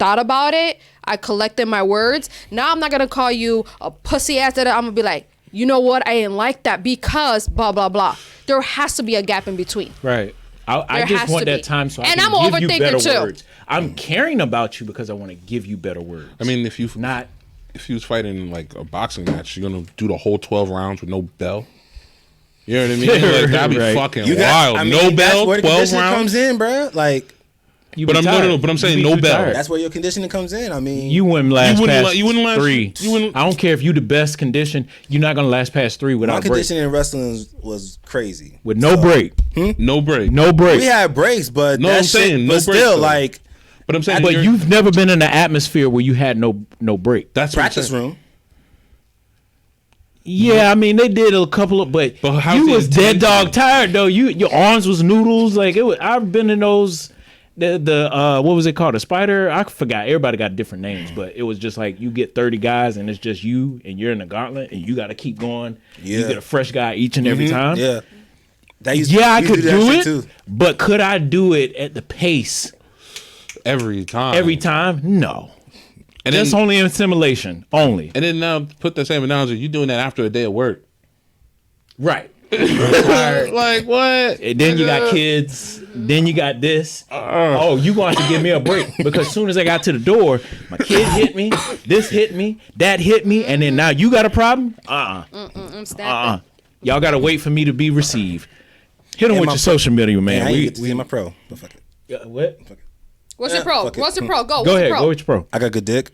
thought about it. I collected my words. Now I'm not gonna call you a pussy ass. That I'm gonna be like, you know what? I didn't like that because blah blah blah. There has to be a gap in between. Right. I just want that time so I And can I'm give you overthinker better too. words. I'm caring about you because I want to give you better words. I mean, if you was fighting like a boxing match, you're gonna do the whole 12 rounds with no bell. You know what I mean? Like, that'd be fucking wild. No bell, 12 rounds comes in, bro. Like. But I'm saying no bell. That's where your conditioning comes in. I mean, you wouldn't last past you wouldn't last 3. I don't care if you the best condition. You're not gonna last past 3 without my break. conditioning in wrestling was crazy with no break. No break. No break. We had breaks, but I'm saying no but break, still, though. like. But I'm saying, but you've never been in an atmosphere where you had no break. That's practice room. Yeah, I mean they did a couple of, but you was dead dog tired though. Your arms was noodles. Like it was. I've been in those. The what was it called? A spider? I forgot. Everybody got different names, but it was just like you get 30 guys and it's just you and you're in the gauntlet and you got to keep going. You get a fresh guy each and every time. Yeah. I could do it, too. But could I do it at the pace every time? Every time? No. And that's only in simulation. Only. And then now put the same analogy. You doing that after a day of work, right? Like what? And then you got kids. Then you got this. Oh, you going to give me a break because as soon as I got to the door, my kid hit me. This hit me. That hit me. And then now you got a problem? I'm snapping. Y'all got to wait for me to be received. Hit him with your social media, man. I get to see my pro. But fuck it. What? What's your pro? What's your pro? Go ahead. Go with your pro. I got good dick.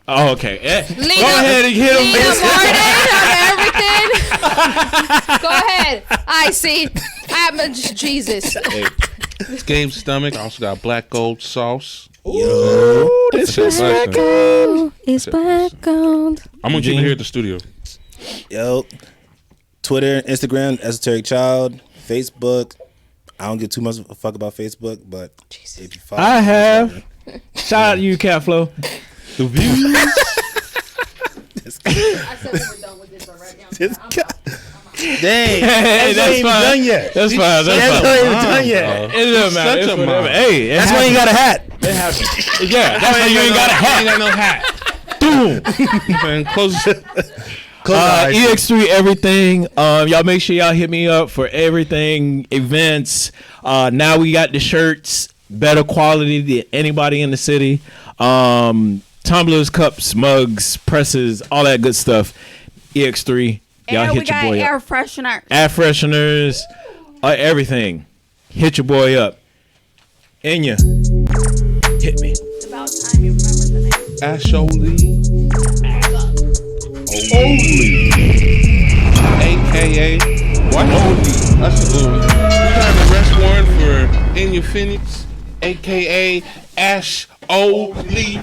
Oh, okay. Go ahead and hit him. Everything. Go ahead. I see. Jesus. Hey, it's Gabe's stomach. I also got black gold sauce. Yo, it's black gold. It's black gold. I'm gonna keep it here at the studio. Yo, Twitter, Instagram, Esoteric Child, Facebook. I don't give too much of a fuck about Facebook, but if you follow I have. Shout out to you, Catflow. The views. I said we were done with this already. Dang, hey, that's fine. Done yet. That's fine. That's not even done yet. It doesn't matter. Such a mom. Hey, that's why you got a hat. It happens. Yeah, that's why you ain't got a hat. You got no hat. Boom. Man, close it. EX3 everything. Y'all make sure y'all hit me up for everything events. Now we got the shirts, better quality than anybody in the city. Tumblers, cups, mugs, presses, all that good stuff. EX3. Y'all and hit we your got boy air up. fresheners. Air fresheners, everything. Hit your boy up. Enya, hit me. It's about time you remember the name. Ashley. Holy. AKA what? Holy. That's a good one. We have an arrest warrant for Enya Phoenix, AKA Ash Oli.